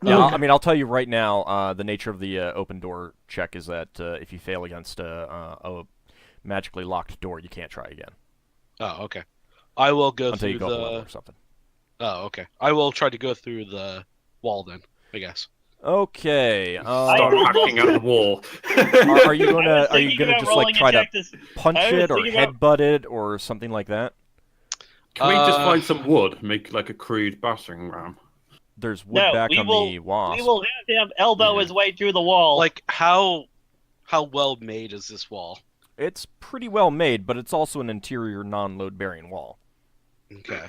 Yeah, Okay. I mean, I'll tell you right now. The nature of the open door check is that if you fail against a magically locked door, you can't try again Oh, okay. I will go until through you go up a level the. or something. Oh, okay. I will try to go through the wall then, I guess. Okay. Start hacking at the wall. Are you gonna just like try to punch I was it or thinking about- headbutt it or something like that? Can we just find some wood and make like a crude battering ram? There's wood No, back we on will- the wasp. We will have him elbow his way through the wall. Like, how well made is this wall? It's pretty well made, but it's also an interior non-load bearing wall. Okay.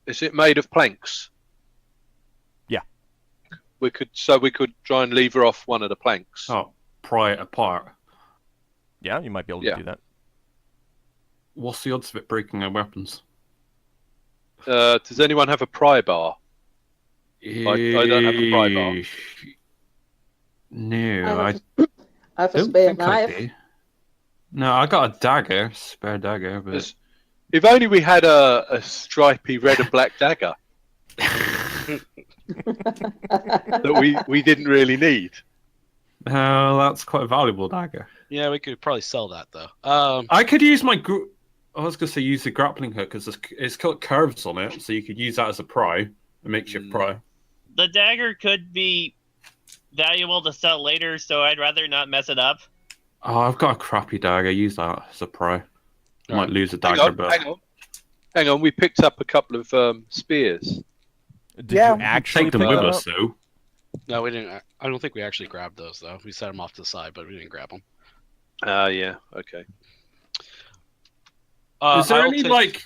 Is it made of planks? Yeah. We could try and lever off one of the planks. Oh, pry it apart. Yeah, you might be able to Yeah. do that. What's the odds of it breaking our weapons? Does anyone have a pry bar? I don't have a pry bar. No, I I have a don't spare think I knife. do. No, I got a dagger, spare dagger, but Yes. If only we had a stripy red and black dagger that we didn't really need. that's quite a valuable dagger. Yeah, we could probably sell that though. I could use my. I was gonna say use the grappling hook because it's got curves on it, so you could use that as a pry, a makeshift pry. The dagger could be valuable to sell later, so I'd rather not mess it up. Oh, I've got a crappy dagger. Use that as a pry. I might lose a Hang dagger, on, but hang on. We picked up a couple of spears. Did Yeah. you actually take them pick with that us, up? though. No, we didn't. I don't think we actually grabbed those though. We set them off to the side, but we didn't grab them. Yeah. Okay. Is there I'll any take- like?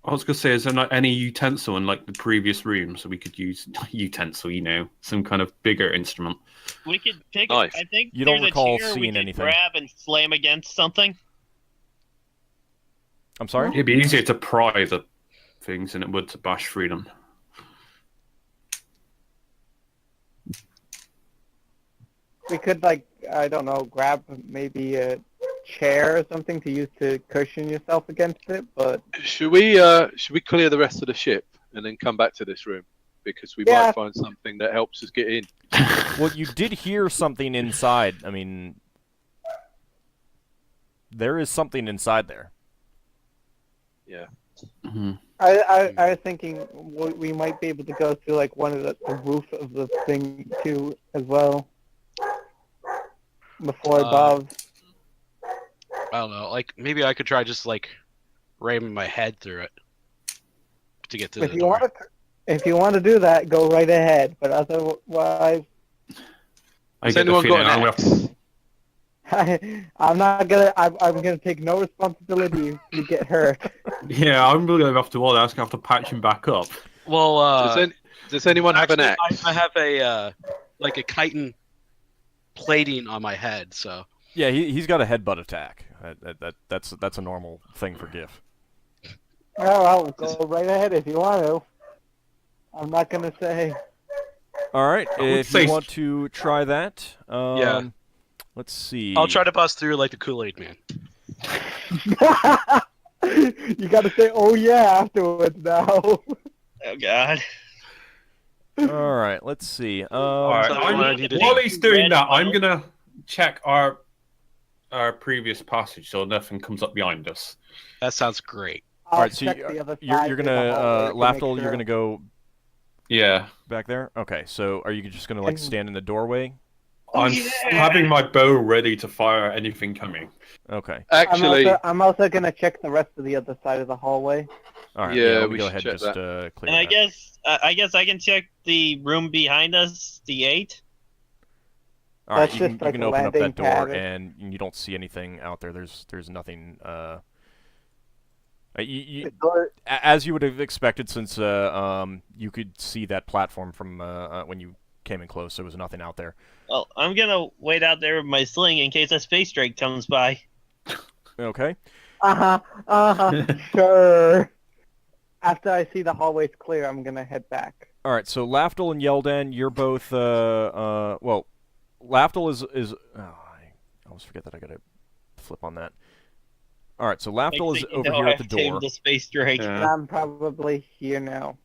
I was gonna say, is there not any utensil in like the previous room so we could use utensil? You know, some kind of bigger instrument. We could pick. Nice. I think You don't there's recall a chair we seeing could anything. grab and slam against something. I'm sorry? It'd be easier to pry the things than it would to bash through them. We could, like, I don't know, grab maybe a chair or something to use to cushion yourself against it, but Should we clear the rest of the ship and then come back to this room because we Yeah. might find something that helps us get in? Well, you did hear something inside. I mean, there is something inside there. Yeah. Mm-hmm. I was thinking we might be able to go through, like, one of the roof of the thing, too, as well. Before above. I don't know. Like maybe I could try just like ramming my head through it to get to If the you door. want to do that, go right ahead. But otherwise, I Has get the anyone feeling got I'm an gonna axe? I'm not gonna. I'm gonna take no responsibility if you get hurt. Yeah, I'm really gonna have to order. I'm gonna have to patch him back up. Well, Does anyone have an actually, axe? I have a like a chitin plating on my head, so Yeah, he's got a headbutt attack. That's a normal thing for Giff. Oh, well, go right ahead if you want to. I'm not gonna say. All right, I would if say you want to try that, Yeah. let's see. I'll try to bust through like the Kool-Aid Man. You gotta say, "Oh yeah," afterwards now. Oh God. All right, let's see. All right, So I need to- while he's doing that, I'm Well- gonna check our previous passage so nothing comes up behind us. That sounds great. I'll All right, so check the other you're side of the gonna hallway to make Lafdul, sure. you're gonna go Yeah, back there. Okay, so are you just gonna like And- stand in the doorway? I'm having my bow ready to fire anything coming. Okay. Actually, I'm also gonna check the rest of the other side of the hallway. All right. Yeah, let me we go should ahead check and just clear And I that. guess I can check the room behind us, the 8. All right, that's you just can, like you can a open up that landing door, pad. and you don't see anything out there. There's nothing. The door- As you would have expected, since you could see that platform from when you came in close, there was nothing out there. Well, I'm gonna wait out there with my sling in case a space drake comes by. Okay. Sure. After I see the hallways clear, I'm gonna head back. All right. So Lafdul and Yeldin, you're both. Well, Lafdul is. Oh, I always forget that I gotta flip on that. All right. So Lafdul is Next thing over you know, here at the I've tamed door. the space drake. And Yeah. I'm probably here now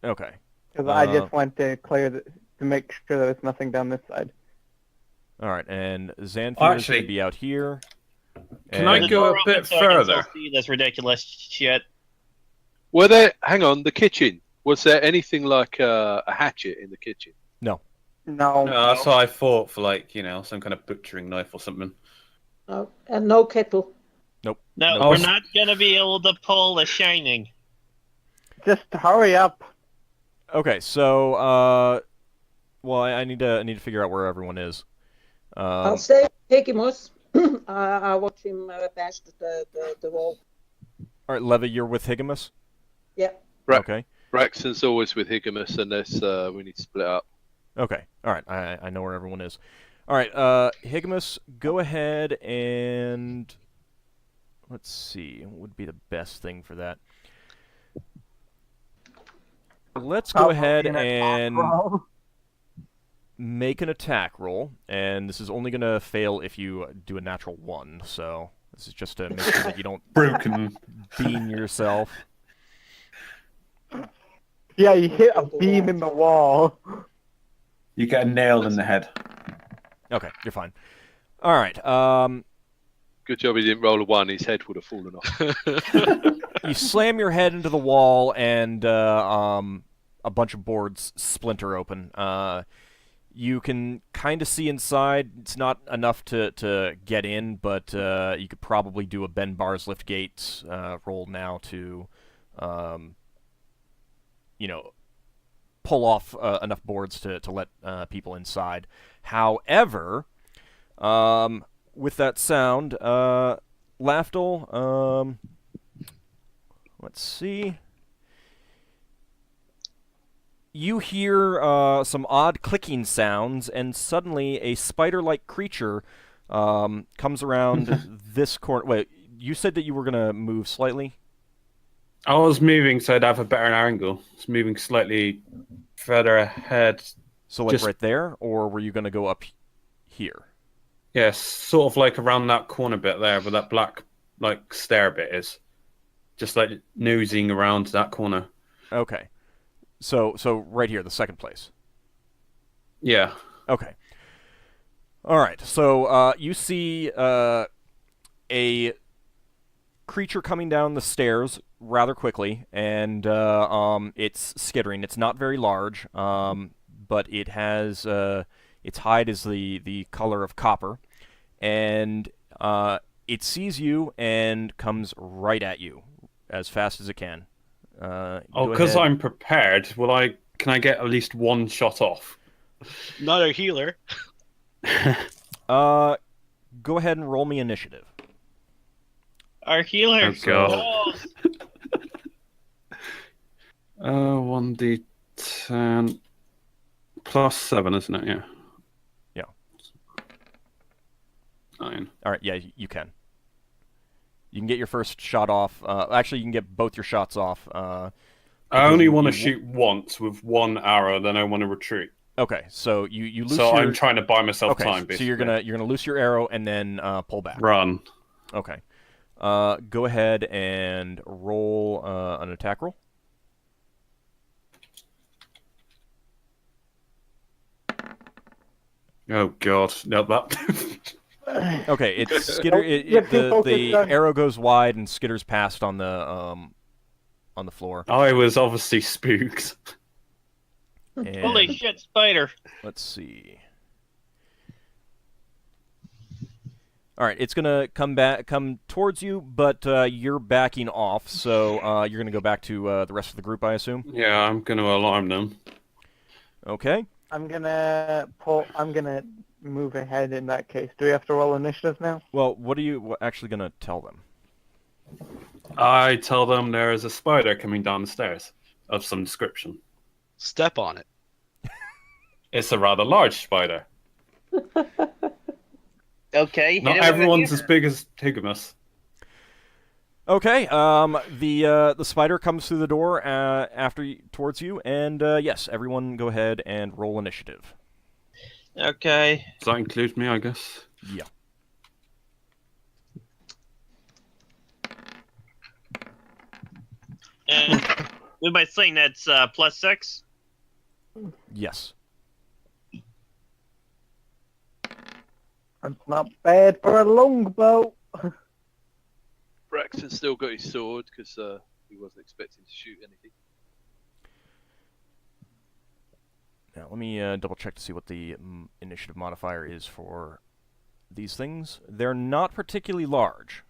Okay. because I Uh, just went to clear to make sure there was nothing down this side. All right. And Xanfyr is Actually, gonna be out here. can I and- The go door a open bit so I can still further? see this ridiculous shit. were there? Hang on, the kitchen. Was there anything like a hatchet in the kitchen? No. No, that's what I thought for like, some kind of butchering knife or something. No, and no kettle. Nope. No, Nope. we're not gonna be able to pull the shining. Just hurry up. Okay. So well, I need to figure out where everyone is. I'll stay Higgimus. I'll watch him bash the wall. All right, Levi, you're with Higgimus. Yeah. Right. Okay. Braxon's always with Higgimus unless we need to split up. Okay. All right. I know where everyone is. All right. Higgimus, go ahead and let's see. What would be the best thing for that? Let's go ahead and make an attack roll, and this is only gonna fail if you do a natural 1. So this is just to make sure that you don't Broken. beam yourself. Yeah, you hit a beam in the wall. You get a nail in the head. Okay, you're fine. All right. Good job he didn't roll a 1. His head would have fallen off. You slam your head into the wall, and a bunch of boards splinter open. You can kind of see inside. It's not enough to get in, but you could probably do a bend bars lift gates roll now to, pull off enough boards to let people inside. However, with that sound, Lafdul, let's see. You hear some odd clicking sounds, and suddenly a spider-like creature comes around this corner. Wait, you said that you were going to move slightly? I was moving so I'd have a better angle. It's moving slightly further ahead. So like right there, or were you going to go up here? Yes, sort of like around that corner bit there where that black like stair bit is. Just like nosing around that corner. Okay. So right here, the second place. Yeah. Okay. All right. So you see a creature coming down the stairs rather quickly, and it's skittering. It's not very large, but it has its hide is the color of copper, and it sees you and comes right at you as fast as it can. Because I'm prepared. Can I get at least one shot off? Not a healer. Go ahead and roll me initiative. Our healer. Oh, God. 1d10 plus 7, isn't it? Yeah. Yeah. 9. All right. Yeah, you can. You can get your first shot off. Actually, you can get both your shots off. I only want to shoot once with one arrow, then I want to retreat. Okay, so you lose. So I'm trying to buy myself time. Basically. So you're gonna loose your arrow and then pull back. Run. Okay. Go ahead and roll an attack roll. Oh God! No, that. Okay, it's skitter. The arrow goes wide and skitters past on the floor. I was obviously spooked. And Holy shit, spider! Let's see. All right, it's gonna come towards you, but you're backing off, so you're gonna go back to the rest of the group, I assume. Yeah, I'm gonna alarm them. Okay. I'm gonna move ahead in that case. Do we have to roll initiative now? Well, what are you actually gonna tell them? I tell them there is a spider coming down the stairs of some description. Step on it. It's a rather large spider. Okay. Not everyone's as big as Higgimus. Okay. The spider comes through the door towards you, and yes, everyone go ahead and roll initiative. Okay. Does that include me? I guess. Yeah. And with my sling, that's +6. Yes. That's not bad for a longbow. Braxon still got his sword because he wasn't expecting to shoot anything. Now, let me double check to see what the initiative modifier is for these things. They're not particularly large.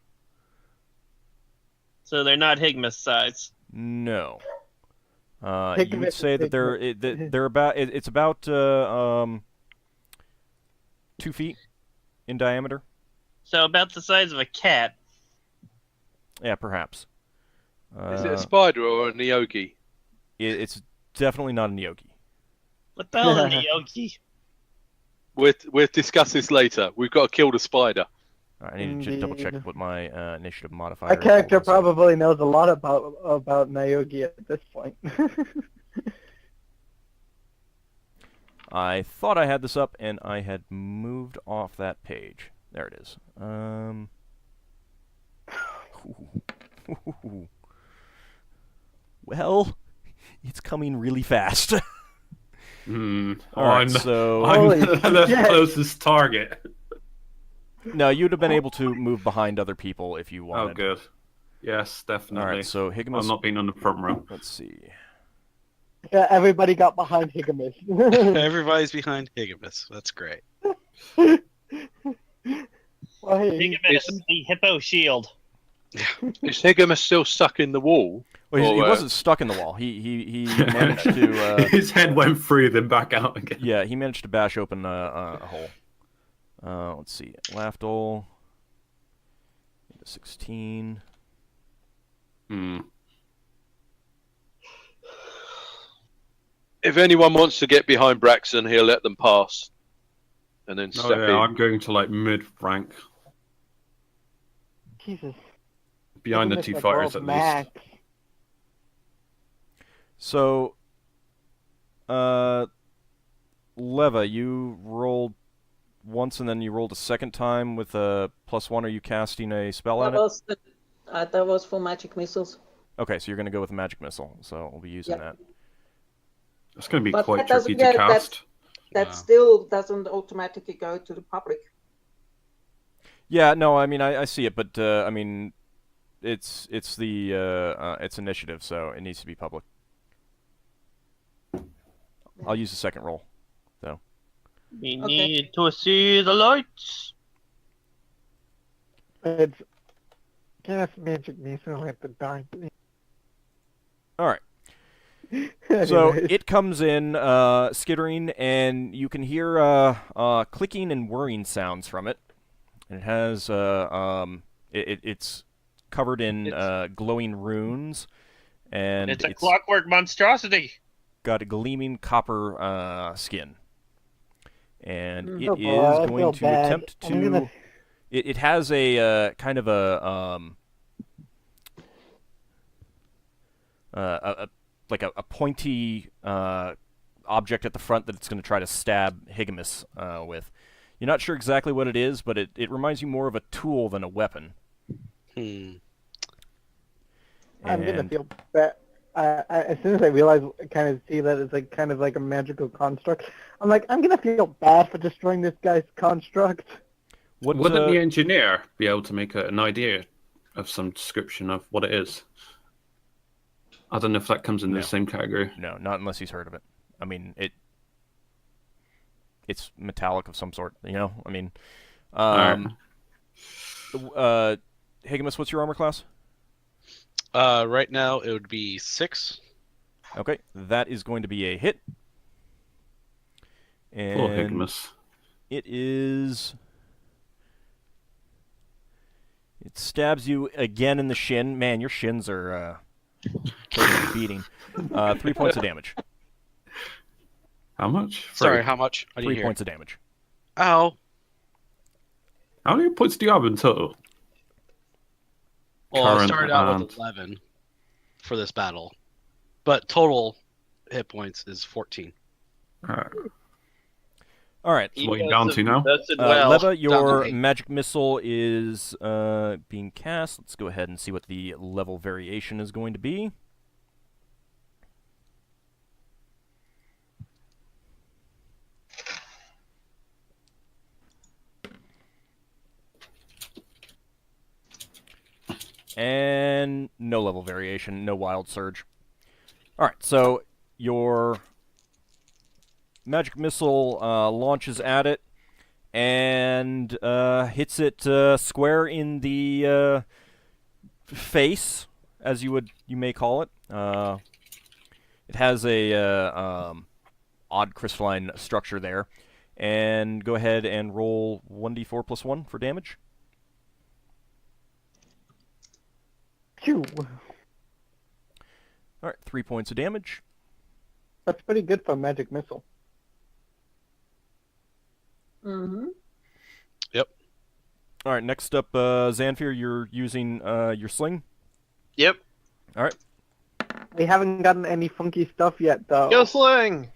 So they're not Higgimus size. No. You would say that they're about. It's about 2 feet in diameter. So about the size of a cat. Yeah, perhaps. Is it a spider or a Neogi? It's definitely not a Neogi. What the hell is a Neogi? We'll discuss this later. We've got to kill the spider. All right, I need to just double check what my initiative modifier My is. character probably knows a lot about Naogi at this point. I thought I had this up, and I had moved off that page. There it is. Well, it's coming really fast. All right, so I'm the closest target. No, you'd have been able to move behind other people if you wanted. Oh, good. Yes, definitely. All right, so Higgimus. I'm not being on the front row. Let's see. Yeah, everybody got behind Higgimus. Everybody's behind Higgimus. That's great. Well, Higgimus, the hippo shield. Is Higgimus still stuck in the wall? Well, he Or, wasn't stuck in the wall. He managed to. His head went through, then back out again. Yeah, he managed to bash open a hole. Let's see. Lafdul. 16. Hmm. if anyone wants to get behind Braxon, he'll let them pass, and then Oh, step yeah, in. I'm going to like mid rank Jesus. behind the Look at two this, fighters like, at max. least. So, Leva, you rolled once and then you rolled a second time with a +1. Are you casting a spell That on it? was that was for magic missiles. Okay, so you're going to go with a magic missile. So we'll be using that. It's going to be But quite that doesn't tricky to get- cast. That Wow. still doesn't automatically go to the public. Yeah, no, I mean I see it, but I mean it's the it's initiative, so it needs to be public. I'll use the second roll. We Okay. need to see the lights. It's cast magic missile at the dark. All right. So Anyways. it comes in skittering, and you can hear clicking and whirring sounds from it. And it has it's covered in glowing runes, and It's a clockwork monstrosity. got a gleaming copper skin. And it Oh is boy, I going feel to bad. attempt I'm to. gonna- It has a kind of a like a pointy object at the front that it's going to try to stab Higgimus with. You're not sure exactly what it is, but it reminds you more of a tool than a weapon. Hmm. I'm gonna And- feel bad. As soon as I realize, kind of see that it's like kind of like a magical construct, I'm like, I'm gonna feel bad for destroying this guy's construct. What, Wouldn't the engineer be able to make an idea of some description of what it is? I don't know if that comes in No. the same category. No, not unless he's heard of it. I mean, it's metallic of some sort, you know? I mean, Higgimus, what's your armor class? Right now it would be 6. Okay, that is going to be a hit. Poor And Higgimus. it is... It stabs you again in the shin. Man, your shins are taking a beating. 3 points of damage. How much? Sorry, Three. how much? I didn't 3 hear. points of damage. Ow. How many points do you have in total? Well, I Current started out with and- 11 for this battle, but total hit points is 14. All right. So what are you down to now? Leva, your eight. magic missile is being cast. Let's go ahead and see what the level variation is going to be. And no level variation, no wild surge. All right, so your magic missile launches at it and hits it square in the face, as you may call it. It has a odd crystalline structure there. And go ahead and roll 1d4 plus 1 for damage. Phew. All right, 3 points of damage. That's pretty good for a magic missile. Mm-hmm. All right, next up, Xanfyr, you're using your sling. Yep. All right, We haven't gotten any funky stuff yet, though. Go sling.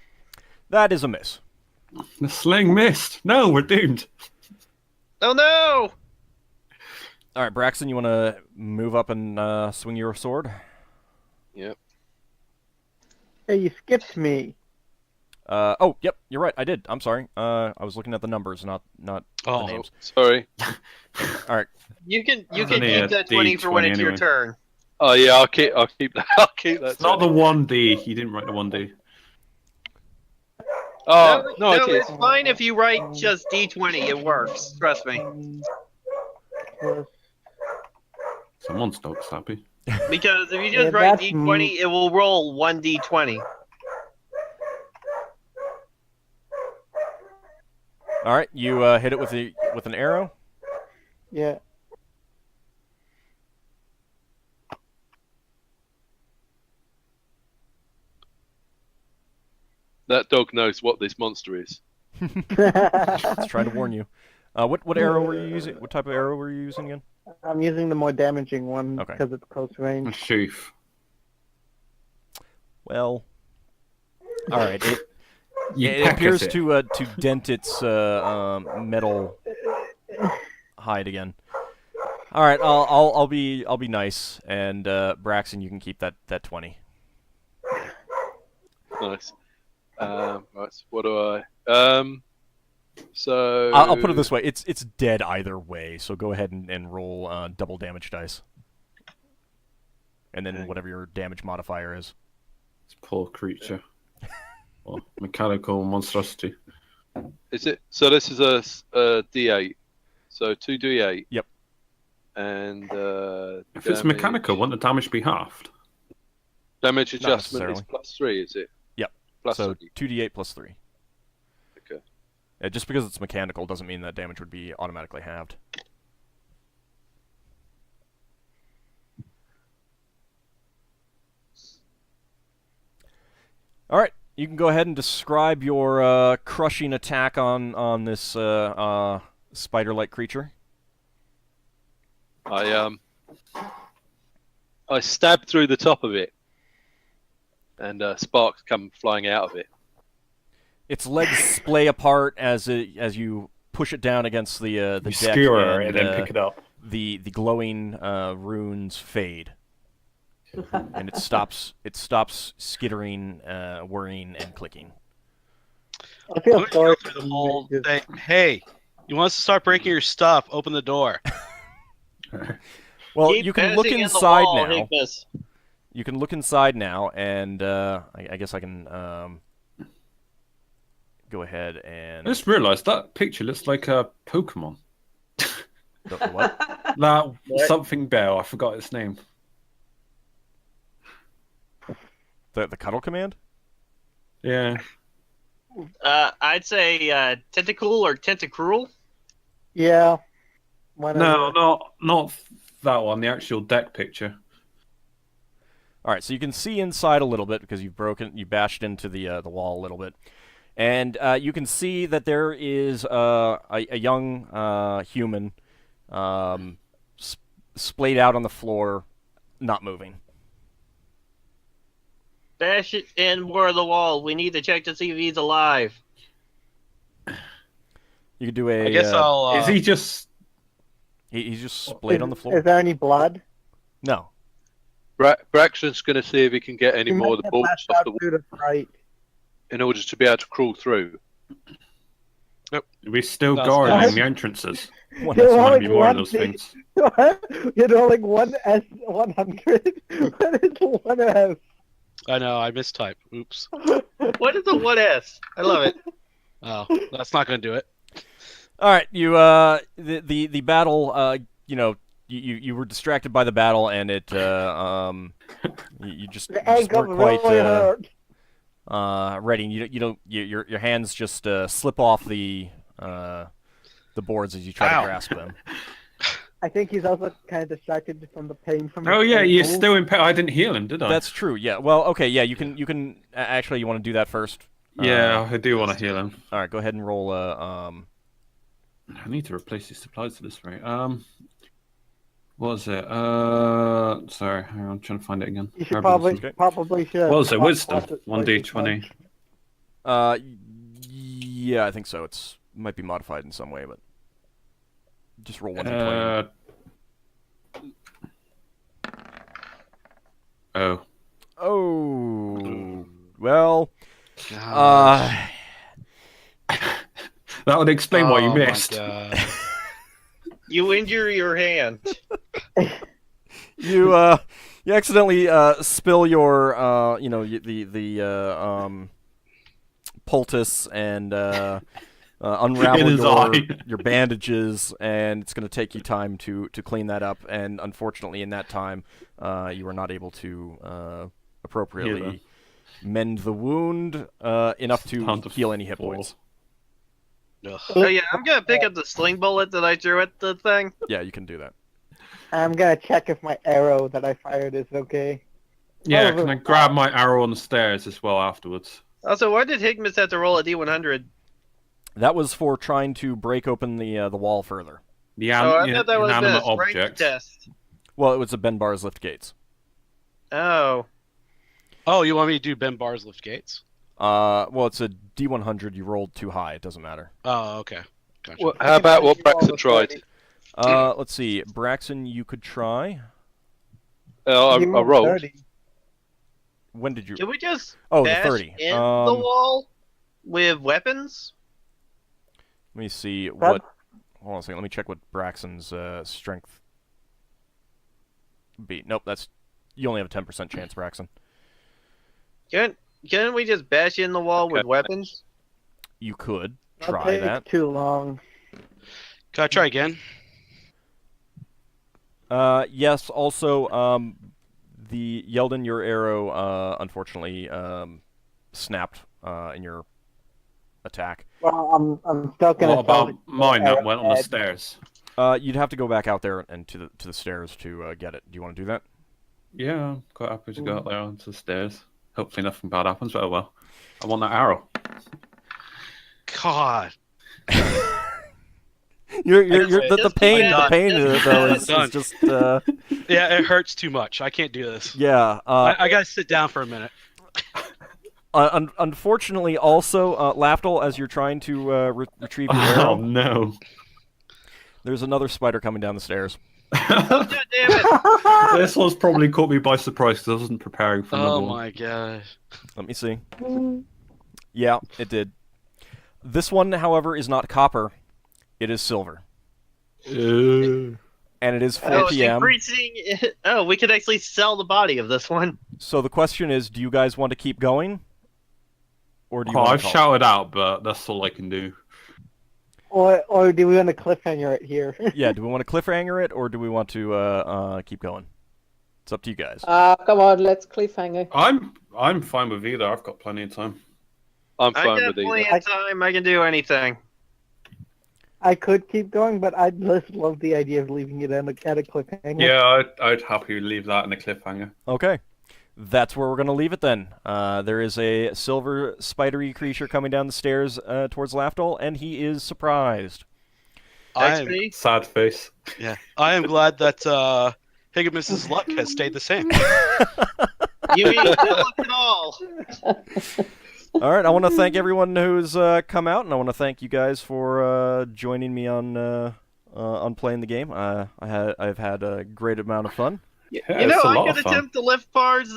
that is a miss. The sling missed. No, we're doomed. Oh no! All right, Braxon, you want to move up and swing your sword? Yep. Hey, you skipped me. Oh, yep, you're right. I did. I'm sorry. I was looking at the numbers, not the Oh. names. Sorry. All right. You can only a keep that 20 for when D20 it's your anyway. turn. Oh yeah, I'll keep that. I'll keep that. It's not the 1D. You didn't write the 1D. Oh no, I did. it's fine if you write just D20. It works. Trust me. Plus Someone's dog's happy. Because if you Yeah, just write that's d20, it will roll 1d20. All right, you hit it with an arrow. Yeah. That dog knows what this monster is. It's trying to warn you. What arrow were you using? What type of arrow were you using again? I'm using the more damaging one Okay. because it's close range. A sheaf. Well, all right. You It peck appears at it. to dent its metal hide again. All right, I'll be nice, and Braxon, you can keep that 20. Nice. Right. So what do I? So I'll put it this way: it's dead either way. So go ahead and roll double damage dice, and then whatever your damage modifier is. This poor creature. Or mechanical monstrosity. Is it? So this is a D8. So 2d8. Yep. And If it's mechanical, wouldn't the damage be halved? damage adjustment is necessarily. +3, is it? Yep. Plus So 3. 2d8 plus 3. Okay. Just because it's mechanical doesn't mean that damage would be automatically halved. All right, you can go ahead and describe your crushing attack on this spider-like creature. I stab through the top of it, and sparks come flying out of it. Its legs splay apart as you push it down against the You deck, skewer and it and then pick it up. the glowing runes fade, and it stops skittering, whirring, and clicking. I feel I'm gonna sorry go for through the the whole mages. thing. Hey, you want us to start breaking your stuff? Open the door. Well, Keep you can look bashing in the inside wall, now. Higgimus. You can look inside now, and I guess I can go ahead and I just realised that picture looks like a Pokemon. the what? That something bell. I forgot its name. The cuddle command? Yeah. I'd say tentacle or tentacruel. Yeah. Whatever. No, not that one. The actual deck picture. All right, so you can see inside a little bit because you bashed into the wall a little bit, and you can see that there is a young human splayed out on the floor, not moving. Bash it in more of the wall. We need to check to see if he's alive. You could do a. I guess I'll. Is he just? He's just splayed on the Is floor. there any blood? No. Braxton's going to see if he can get any He more might of the have bolts lashed off out the wall through the fright. in order to be able to crawl through. We're still That's guarding nice. the entrances. One You're There's all might like be more of one those thing. things. You're rolling one S100. What is one S? I know, I mistyped. Oops. What is a 1S? I love it. Oh, that's not going to do it. All right, you the battle. You were distracted by the battle, and it you just The ankle weren't quite really hurt. ready. Your hands just slip off the boards as you try Ow. to grasp them. I think he's also kind of distracted from the pain from Oh his yeah, you're ankle. still in. I didn't heal him, did I? That's true. Yeah. Well, okay. Yeah, you can actually. You want to do that first? Yeah, I do want to heal him. All right. Go ahead and roll. I need to replace these supplies at this rate. What was it? Sorry, hang on, I'm trying to find it again. You should Herbalism. probably should. What was it? Wisdom. Plus it, 1d20. Yeah, I think so. It's might be modified in some way, but just roll 1d20. Oh. Oh. Well. Gosh. That would explain why you Oh my missed. God. You injure your hand. You accidentally spill your the poultice and unravel his eye. your bandages, and it's going to take you time to clean that up. And unfortunately, in that time, you are not able to appropriately mend the wound enough to heal any hit points. Ugh. Oh yeah, I'm gonna pick up the sling bullet that I threw at the thing. Yeah, you can do that. I'm gonna check if my arrow that I fired is okay. Yeah, can I grab my arrow on the stairs as well afterwards? Also, why did Higgimus have to roll a D100? That was for trying to break open the wall further. The I thought that was inanimate a strength object. test. Well, it was a Ben Bar's lift gates. Oh. Oh, you want me to do Ben Bar's lift gates? Well, it's a D100. You rolled too high. It doesn't matter. Oh, okay. Gotcha. Well, how about what Braxon tried? Let's see. Braxon, you could try. I rolled. 30. When did you? Can we just Oh, the bash 30. in the wall with weapons? Let me see what. Hold on a second. Let me check what Braxon's strength. Be. Nope. That's. You only have a 10% chance, Braxon. Can't we just bash in the wall with weapons? You could That'll try take that. too long. Can I try again? Yes. Also, the Yeldin, your arrow, unfortunately, snapped in your attack. Well, I'm still gonna. What about salvage the mine that arrow went on the head. stairs? You'd have to go back out there and to the stairs to get it. Do you want to do that? Yeah, I'm quite happy to go up there onto the stairs. Hopefully nothing bad happens, but oh well. I want that arrow. God. The pain though is Done. just Yeah, it hurts too much. I can't do this. yeah. I gotta sit down for a minute. Unfortunately, also, Lafdul, as you're trying to retrieve your Oh arrow, no. there's another spider coming down the stairs. God damn it! This one's probably caught me by surprise because I wasn't preparing for another Oh one. my gosh. Let me see. Yeah, it did. This one, however, is not copper. It is silver. And it is 4 Oh, it's p.m. increasing. Oh, we could actually sell the body of this one. So the question is, do you guys want to keep going? Or do you Oh, want I've to call it? shouted out, but that's all I can do. Or do we want to cliffhanger it here? Yeah, do we want to cliffhanger it, or do we want to keep going? It's up to you guys. Come on, let's cliffhanger. I'm fine with either. I've got plenty of time. I'm I fine got with plenty either. of time. I can do anything. I could keep going, but I just love the idea of leaving it at a cliffhanger. Yeah, I'd happily leave that in a cliffhanger. Okay. That's where we're going to leave it then. There is a silver spidery creature coming down the stairs towards Lafdul, and he is surprised. XP? Sad face. Yeah, I am glad that Higgimus's luck has stayed the same. You mean no luck at all? All right, I want to thank everyone who's come out, and I want to thank you guys for joining me on playing the game. I've had a great amount of fun. Yeah, You know, it's a I lot could of fun. attempt to lift Bar's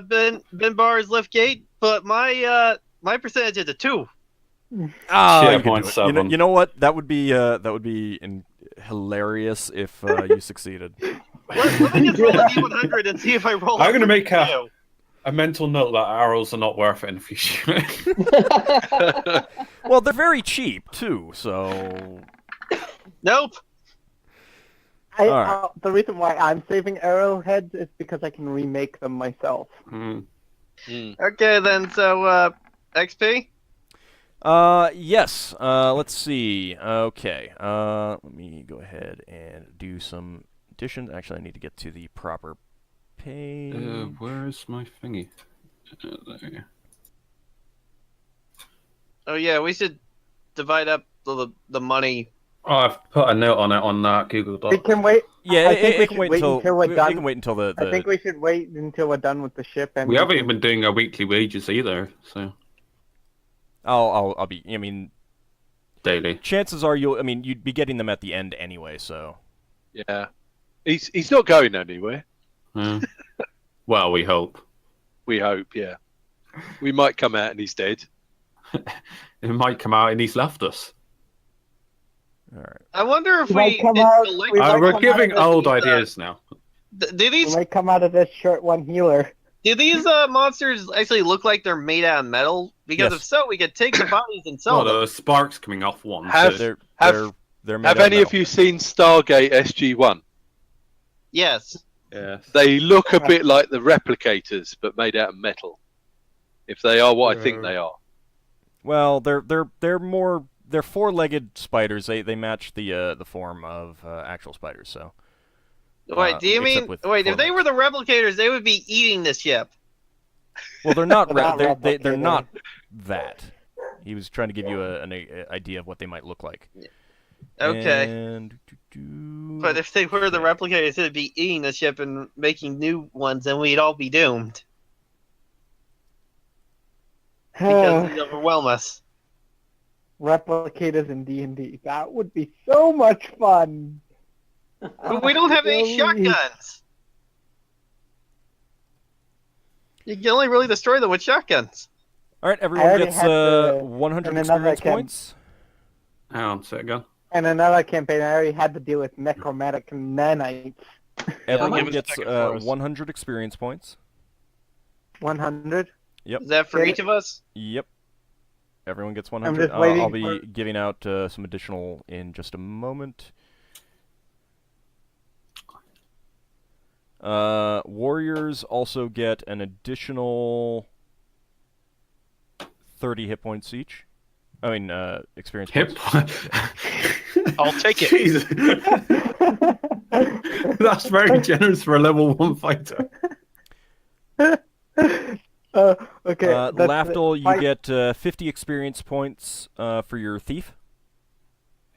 Ben Bar's lift gate, but my percentage is a 2. Ah, Yeah, you can mine's do it. 7. You know what? That would be hilarious if you succeeded. Let me just roll a D100 and see if I roll. I'm gonna make a- two. A mental note that arrows are not worth it in the future. Well, they're very cheap too, so Nope. Alright. The reason why I'm saving arrowheads is because I can remake them myself. Okay then. So XP. Yes. Let's see. Okay. Let me go ahead and do some additions. Actually, I need to get to the proper page. Where is my thingy? There. Oh yeah, we should divide up the money. Oh, I've put a note on it on that Google Doc. We can wait. Yeah, I think we it can should wait wait until until we're we done. can wait until the. I think we should wait until we're done with the ship. And We haven't even been doing our weekly wages either, so I'll be. I mean, daily. chances are you'd be getting them at the end anyway. So. Yeah. He's not going anywhere. Yeah. Well, we hope. We hope, yeah. We might come out and he's dead. It might come out and he's left us. All right. I wonder if We might we come did out- collect- we might We're come out giving of this old with, ideas now. Did he? We might come out of this short one healer. Do these monsters actually look like they're made out of metal? Because Yes. if so, we could take the bodies and sell Well, them. there are sparks coming off one. Have- so They're made Have out any metal. of you seen Stargate SG-1? Yes. yes. They look a bit like the replicators, but made out of metal. If they are what I think they are. Well, they're more they're four-legged spiders. They match the form of actual spiders. So. Wait, do you except mean with wait? If four they were legs. the replicators, they would be eating the ship. Well, they're not. They're not They're not replicator. that. He was trying to give you an idea of what they might look like. Okay. And, But if they were the replicators, they'd be eating the ship and making new ones, and we'd all be doomed because they'd overwhelm us. Replicators in D&D. That would be so much fun. But we don't have any Really? shotguns. You can only really destroy them with shotguns. all right, everyone already gets had the- 100 in another experience points. Hang on, say it again. In another campaign, I already had to deal with necromantic nanites. Everyone give us a gets second for us. 100 experience points. 100. Is that for Okay. each of us? Yep. Everyone gets 100. just waiting I'll be for- giving out some additional in just a moment. Warriors also get an additional 30 hit points each. I mean, experience Hip. points. I'll take it. Jesus. That's very generous for a level 1 fighter. Okay. Lafdul, you get 50 experience points for your thief.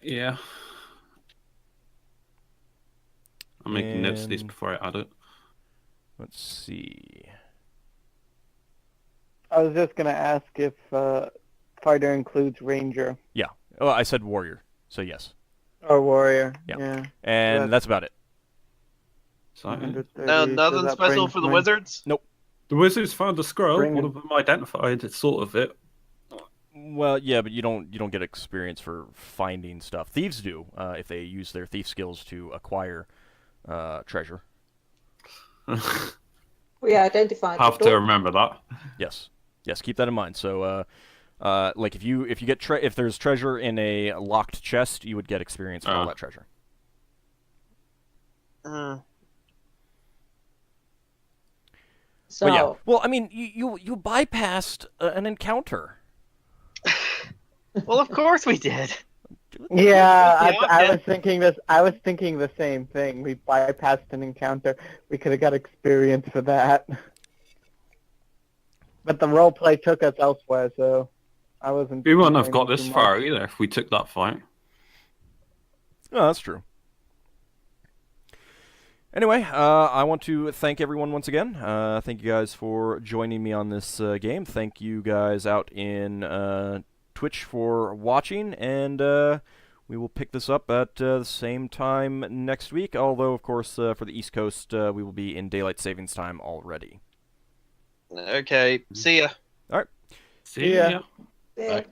Yeah. I'm making notes of these And- before I add it. Let's see. I was just gonna ask if fighter includes ranger Oh, I said warrior, so yes. or warrior. Yeah. Yeah. And that's about it. So, 130, No, so nothing that special brings for the my- wizards. the wizards found a scroll. Bring One it. of them identified. It's sort of it. Well, yeah, but you don't get experience for finding stuff. Thieves do if they use their thief skills to acquire treasure. We identified Have the to door. remember that. Yes, keep that in mind. So, like if you get if there's treasure in a locked chest, you would get experience for all that treasure. So, But yeah, well, I mean, you bypassed an encounter. Well, of course we did. Yeah, Yeah, I okay. was thinking this. I was thinking the same thing. We bypassed an encounter. We could have got experience for that. But the roleplay took us elsewhere, so I wasn't. We wouldn't have got complaining this too far much. either if we took that fight. No, that's true. Anyway, I want to thank everyone once again. Thank you guys for joining me on this game. Thank you guys out in Twitch for watching, and we will pick this up at the same time next week. Although, of course, for the East Coast, we will be in daylight savings time already. Okay, see ya. See Yeah. ya. yeah. Bye.